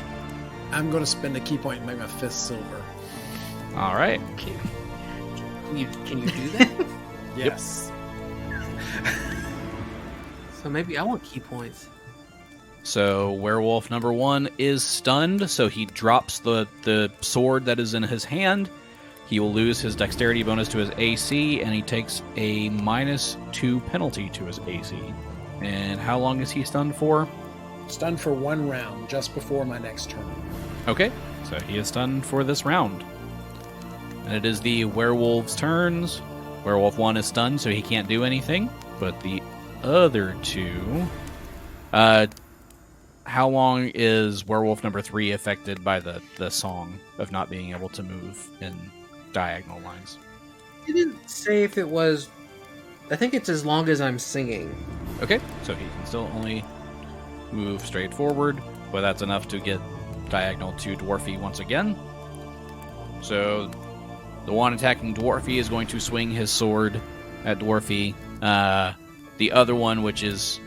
I'm going to spend a key point and make my fist silver. All right. Can you do that? Yes. So maybe I want key points. So werewolf number 1 is stunned, so he drops the sword that is in his hand. He will lose his dexterity bonus to his AC, and he takes a -2 penalty to his AC. And how long is he stunned for? Stunned for 1 round, just before my next turn. Okay, so he is stunned for this round. And it is the werewolf's turns. Werewolf 1 is stunned, so he can't do anything. But the other two... how long is werewolf number 3 affected by the song of not being able to move in diagonal lines? You didn't say if it was... I think it's as long as I'm singing. Okay, so he can still only move straight forward, but that's enough to get diagonal to Dwarfy once again. So the one attacking Dwarfy is going to swing his sword at Dwarfy. The other one, which is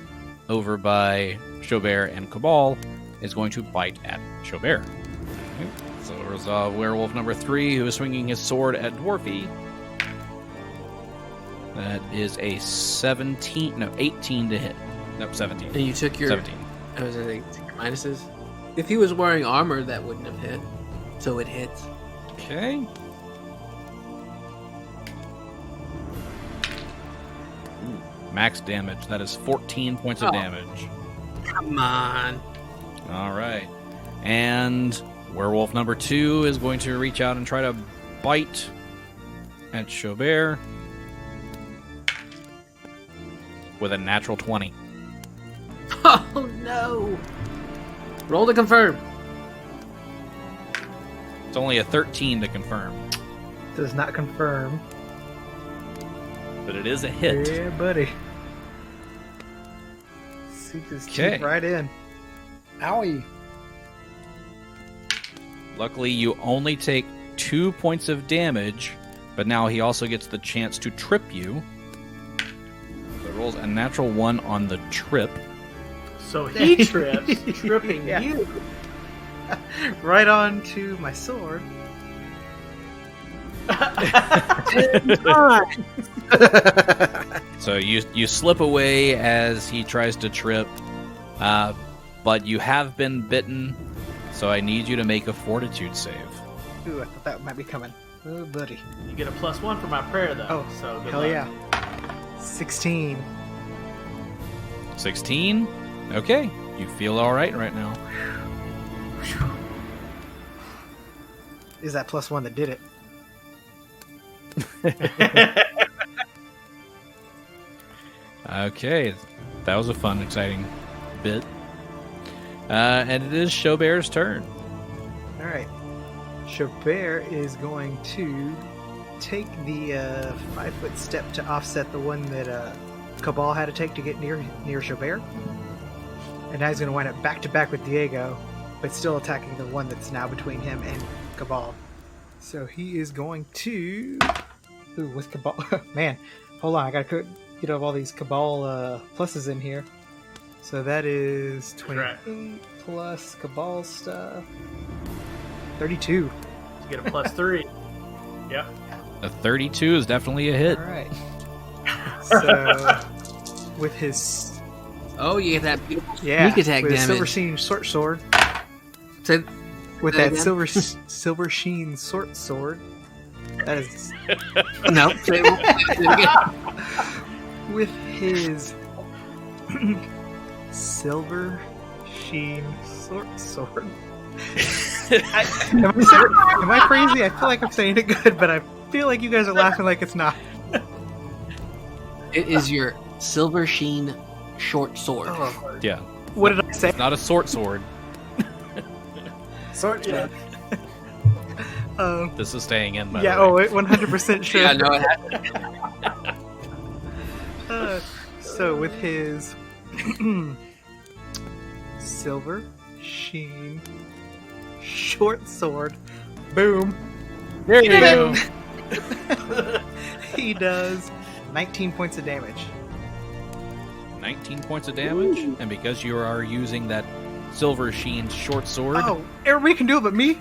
over by Xo'bere and Kabal, is going to bite at Xo'bere. Okay. So there's werewolf number 3 who is swinging his sword at Dwarfy. That is a 18 to hit. Nope, 17. And you took your... 17. I was going to take your minuses. If he was wearing armor, that wouldn't have hit. So it hits. Okay. Ooh, max damage. That is 14 points of damage. Come on. All right. And werewolf number 2 is going to reach out and try to bite at Xo'bere with a natural 20. Oh, no. Roll to confirm. It's only a 13 to confirm, Does not confirm. but it is a hit. Yeah, buddy. Sink his Okay. teeth right in. Owie. Luckily, you only take 2 points of damage, but now he also gets the chance to trip you. So it rolls a natural 1 on the trip. So he trips, tripping Yeah. you. Right on to my sword. So you slip away as he tries to trip, but you have been bitten, so I need you to make a fortitude save. Ooh, I thought that might be coming. Oh, buddy. You get a +1 for my prayer, though. Oh, so good hell luck. yeah. 16. 16? Okay, you feel alright right now. Is that +1 that did it? Okay, that was a fun, exciting bit. And it is Xo'bere's turn. Alright. Xo'bere is going to take the 5-foot step to offset the one that Kabal had to take to get near Xo'bere. And now he's going to wind up back to back with Diego, but still attacking the one that's now between him and Kabal. So he is going to... Ooh, with Kabal... Man, hold on, I gotta get all these Kabal pluses in here. So that is 28 plus Kabal stuff. 32. You get a +3. Yep. A 32 is definitely a hit. Alright. So, with his Oh, you get that beautiful sneak attack with his silver damage. sheen short sword, So, with Say that again? silver sheen short sword, that is no. Say it again. with his silver sheen short sword. Am I crazy? I feel like I'm saying it good, but I feel like you guys are laughing like it's not. It is your silver sheen short sword. Oh, Yeah. what did I say? Not a sword. Sword. Yeah. This is staying in, by Yeah. the way. Oh, 100% sure. Yeah, no, it has. So with his silver sheen short sword, boom, There you go. he does 19 points of damage. 19 points of damage, and because you are using that silver sheen short sword, Oh, everybody can do it but me.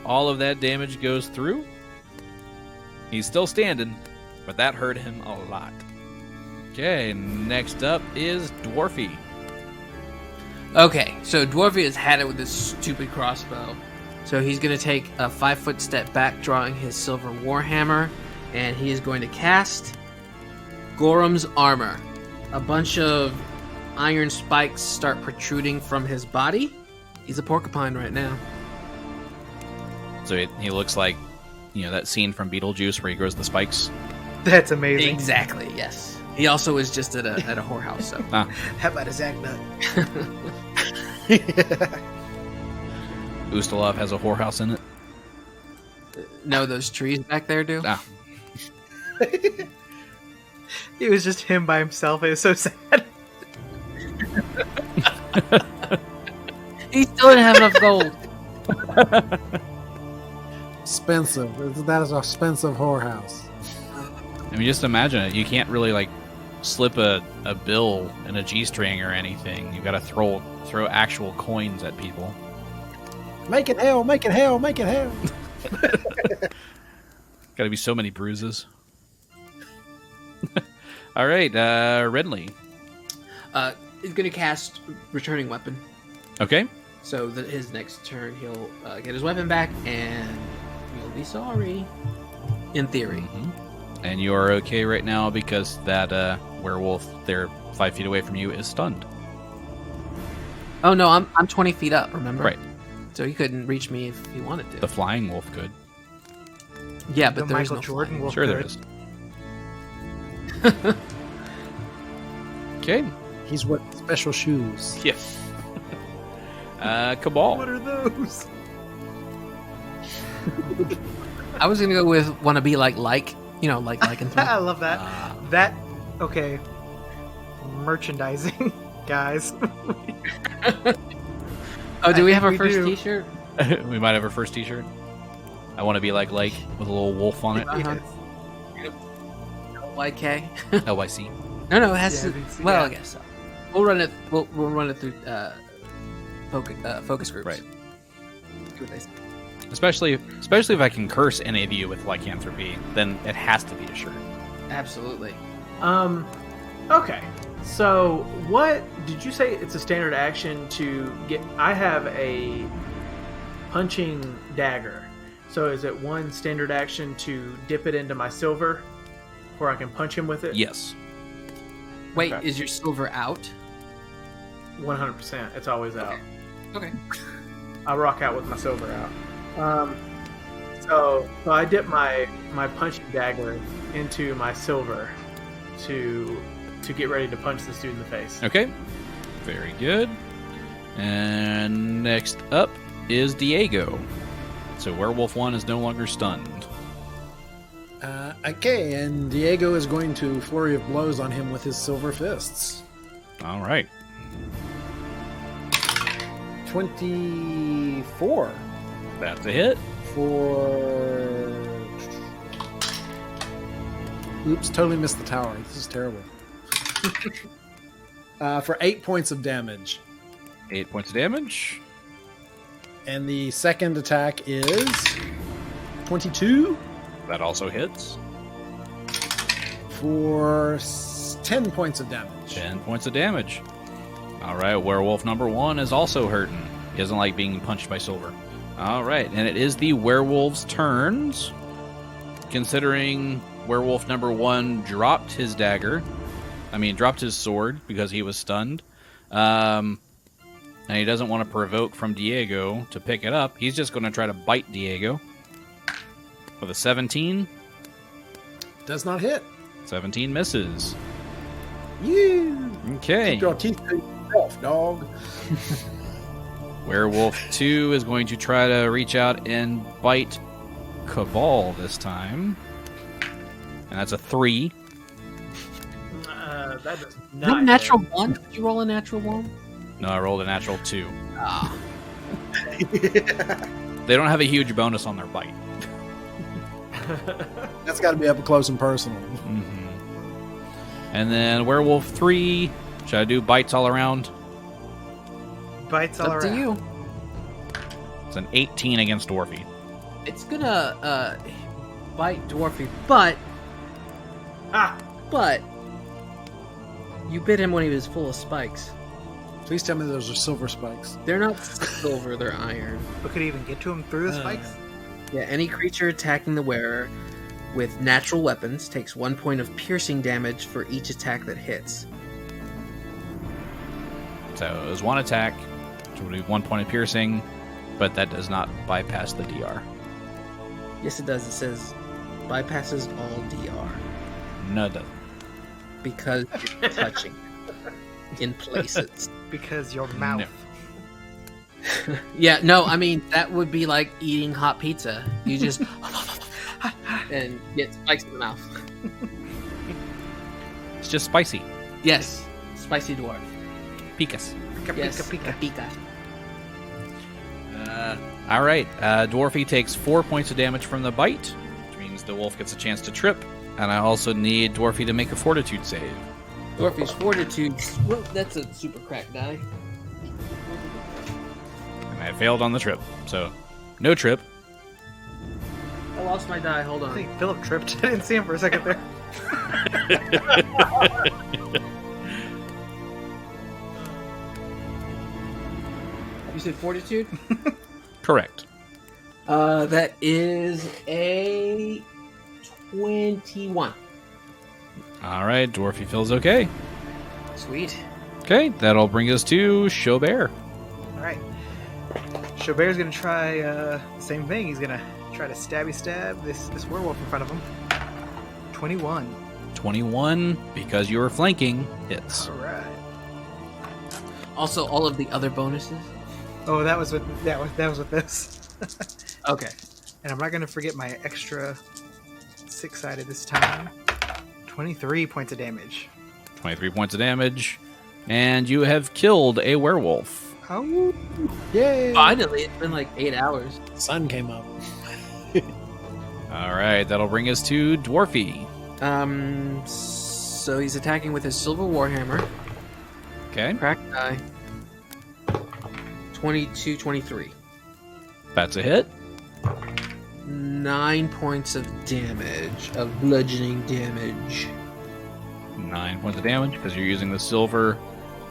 all of that damage goes through. He's still standing, but that hurt him a lot. Okay, next up is Dwarfy. Okay, so Dwarfy has had it with this stupid crossbow. So he's going to take a 5-foot step back, drawing his silver warhammer, and he is going to cast Gorham's Armor. A bunch of iron spikes start protruding from his body. He's a porcupine right now. So he looks like, that scene from Beetlejuice where he grows the spikes. That's amazing. Exactly, yes. He also is just at a whorehouse, so. How about a Zag nut? Ustalov has a whorehouse in it. No, those trees back there do. Ah. It was just him by himself. It was so sad. He still didn't have enough gold. Expensive. That is an expensive whorehouse. I mean, just imagine it. You can't really slip a bill in a G-string or anything. You got to throw actual coins at people. Make it hell, make it hell, make it hell. Got to be so many bruises. All right, Renly. He's going to cast Returning Weapon. Okay. So that his next turn, he'll get his weapon back, and you'll be sorry. In theory. Mm-hmm. And you are okay right now because that werewolf there 5 feet away from you is stunned. Oh no, I'm 20 feet up. Remember? Right. So he couldn't reach me if he wanted to. The flying wolf could. Yeah, but The there's Michael no Jordan flying. wolf Sure there could. is. Okay. He's wearing special shoes. Yeah. Kabal. What are those? I was gonna go with wanna be like and I love that. Okay. Merchandising, guys. Oh, do we have our think we first do. T-shirt? We might have our first T-shirt. I want to be like Lake with a little wolf on it. Uh-huh. YK. LYC. No, it has Yeah, to. it's- Well, I yeah. guess so. We'll run it. We'll run it through focus groups. Right. See what they say. Especially if I can curse any of you with lycanthropy, then it has to be a shirt. Absolutely. Okay. So, what did you say? It's a standard action to get. I have a punching dagger. So, is it one standard action to dip it into my silver, where I can punch him with it? Yes. Wait, Okay. is your silver out? 100%. It's always out. Okay. I rock out with my silver out. So I dip my punching dagger into my silver to get ready to punch this dude in the face. Okay. Very good. And next up is Diego. So Werewolf 1 is no longer stunned. Okay, and Diego is going to flurry of blows on him with his silver fists. All right. 24 That's a hit. for... Oops, totally missed the tower. This is terrible. For 8 points of damage. 8 points of damage. And the second attack is 22 That also hits. for 10 points of damage. 10 points of damage. All right, werewolf number 1 is also hurting. He doesn't like being punched by silver. All right, and it is the werewolf's turns. Considering werewolf number 1 dropped his dropped his sword because he was stunned. And he doesn't want to provoke from Diego to pick it up. He's just going to try to bite Diego. With a 17. Does not hit. 17 misses. You. Okay. Keep your teeth to yourself, dog. Werewolf 2 is going to try to reach out and bite Kabal this time. And that's a 3. That does No not natural hit. 1? Did you roll a natural 1? No, I rolled a natural 2. Ah. They don't have a huge bonus on their bite. That's got to be up close and personal. And then Werewolf 3. Should I do bites all around? Bites all Up around. to you. It's an 18 against Dwarfy. It's gonna bite Dwarfy, but you bit him when he was full of spikes. Please tell me those are silver spikes. They're not silver, they're iron. But could he even get to him through the spikes? Yeah, any creature attacking the wearer with natural weapons takes 1 point of piercing damage for each attack that hits. So it was 1 attack, which would be 1 point of piercing, but that does not bypass the DR. Yes, it does. It says bypasses all DR No, it doesn't. because you're touching in places. Because your mouth. Yeah, no, I mean, that would be like eating hot pizza. You just and get spikes in the mouth. It's just spicy. Yes, spicy dwarf. Picas. Pika, Yes, pika, pika. All right. Dwarfy takes 4 points of damage from the bite, which means the wolf gets a chance to trip. And I also need Dwarfy to make a fortitude save. Dwarfy's fortitude. Well, that's a super crack die. And I failed on the trip. So, no trip. I lost my die. Hold I on. think Phillip tripped. I didn't see him for a second there. You said fortitude? Correct. That is a 21. All right. Dwarfy feels okay. Sweet. Okay. That'll bring us to Xo'bere. All right. Schädel's gonna try the same thing. He's gonna try to stab this werewolf in front of him. 21. 21, because you were flanking, hits. All right. Also, all of the other bonuses. Oh, that was with this. Okay. And I'm not gonna forget my extra 6-sided this time. 23 points of damage. 23 points of damage. And you have killed a werewolf. Oh, yay! Finally, it's been like 8 hours. Sun came up. All right. That'll bring us to Dwarfy. So he's attacking with his silver warhammer. Okay. Crack die. 22, 23. That's a hit. 9 points of damage, of bludgeoning damage. 9 points of damage because you're using the silver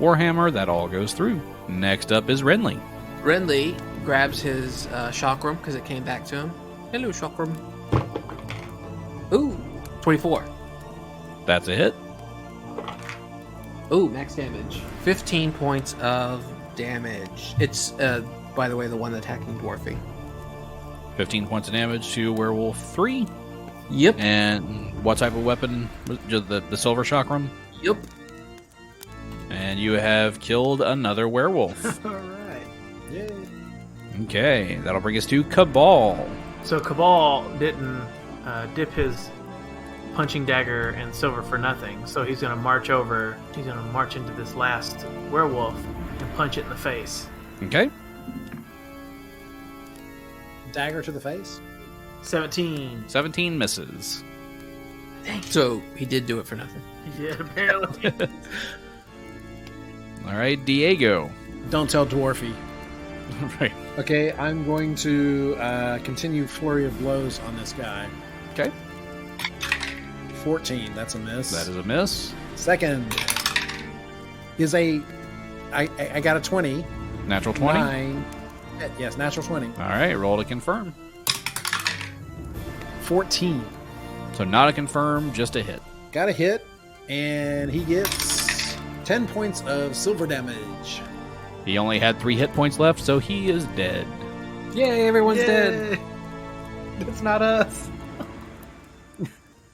warhammer. That all goes through. Next up is Renly. Renly grabs his chakram because it came back to him. Hello, chakram. Ooh, 24. That's a hit. Ooh, max damage. 15 points of damage. It's, by the way, the one attacking Dwarfy. 15 points of damage to Werewolf 3. Yep. And what type of weapon? Just the silver chakram? Yep. And you have killed another werewolf. All right. Yay. Okay, that'll bring us to Kabal. So Kabal didn't dip his punching dagger in silver for nothing. So he's going to march over. He's going to march into this last werewolf and punch it in the face. Okay. Dagger to the face. 17. 17 misses. So he did do it for nothing. Yeah, apparently. All right, Diego. Don't tell Dwarfy. Right. Okay, I'm going to continue flurry of blows on this guy. Okay. 14. That's a miss. That is a miss. Second is I got a 20. Natural 20. 9. Yes, natural 20. All right, roll to confirm. 14. So not a confirm, just a hit. Got a hit, and he gets 10 points of silver damage. He only had 3 hit points left, so he is dead. Yay, everyone's Yay. dead. That's not us.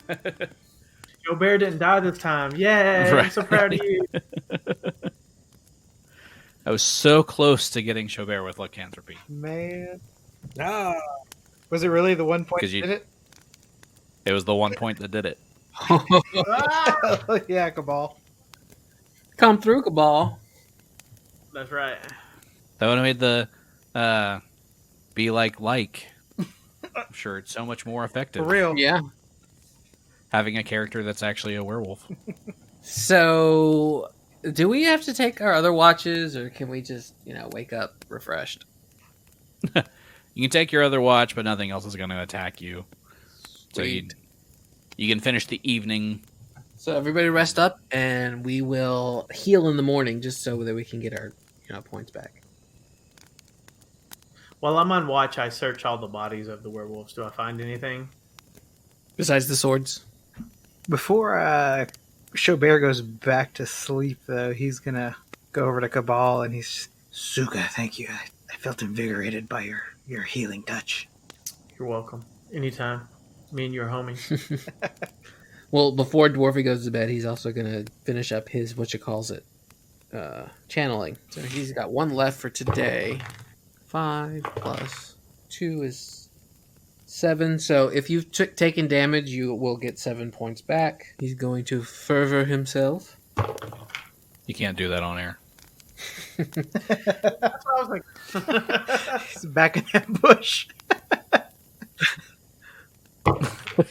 Xo'bere didn't die this time. Yay! I'm so proud of you. I was so close to getting Xo'bere with lycanthropy. Man. No. Was it really the 1 point that did it? It was the 1 point that did it. Oh, yeah, Kabal. Come through, Kabal. That's right. That would have made the be like. I'm sure it's so much more effective. For real. Yeah. Having a character that's actually a werewolf. So, do we have to take our other watches, or can we just, wake up refreshed? You can take your other watch, but nothing else is going to attack you. So you can finish the evening. So everybody rest up, and we will heal in the morning, just so that we can get our points back. While I'm on watch, I search all the bodies of the werewolves. Do I find anything? Besides the swords? Before Xo'bere goes back to sleep, though, he's going to go over to Kabal, and he's... Suka, thank you. I felt invigorated by your healing touch. You're welcome. Anytime. Me and your homie. Well, before Dwarfy goes to bed, he's also going to finish up his, channeling. So he's got 1 left for today. 5 plus 2 is 7. So if you've taken damage, you will get 7 points back. He's going to fervor himself. You can't do that on air. That's what I was like. He's back in that bush.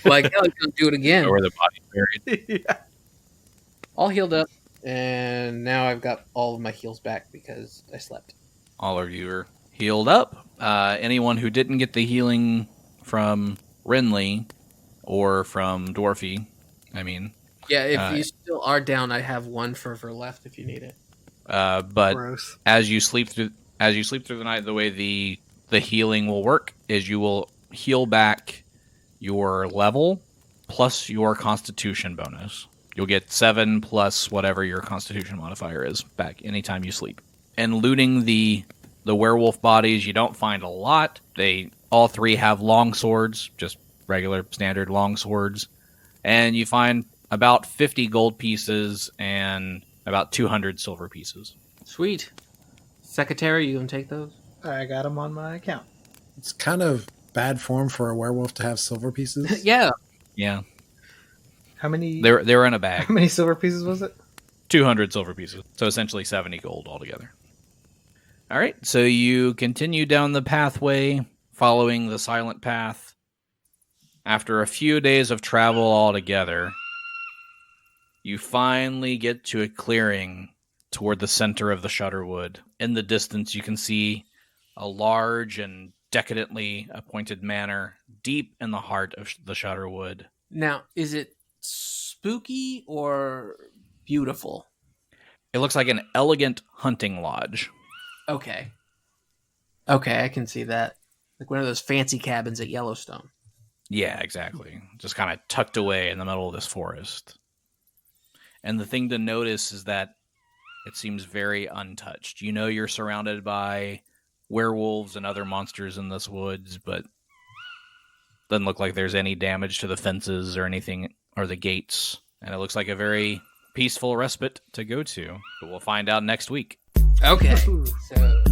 Like, hell, he's going to do it again. Or the body's buried. Yeah. All healed up. And now I've got all of my heals back because I slept. All of you are healed up. Anyone who didn't get the healing from Renly or from Dwarfy, Yeah, if you still are down, I have 1 fervor left if you need it. but Gross. as you sleep through the night, the way the healing will work is you will heal back your level plus your Constitution bonus. You'll get 7 plus whatever your Constitution modifier is back anytime you sleep. And looting the werewolf bodies, you don't find a lot. They all 3 have long swords, just regular standard long swords, and you find about 50 gold pieces and about 200 silver pieces. Sweet. Secretary, you gonna take those? I got them on my account. It's kind of bad form for a werewolf to have silver pieces. Yeah. Yeah, How many? they were in a bag. How many silver pieces was it? 200 silver pieces, so essentially 70 gold altogether. All right, so you continue down the pathway, following the silent path. After a few days of travel altogether, you finally get to a clearing toward the center of the Shudderwood. In the distance, you can see a large and decadently appointed manor deep in the heart of the Shudderwood. Now, is it spooky or beautiful? It looks like an elegant hunting lodge. Okay. Okay, I can see that. Like one of those fancy cabins at Yellowstone. Yeah, exactly. Just kind of tucked away in the middle of this forest. And the thing to notice is that it seems very untouched. You know you're surrounded by werewolves and other monsters in this woods, but doesn't look like there's any damage to the fences or anything, or the gates. And it looks like a very peaceful respite to go to. But we'll find out next week. Okay. So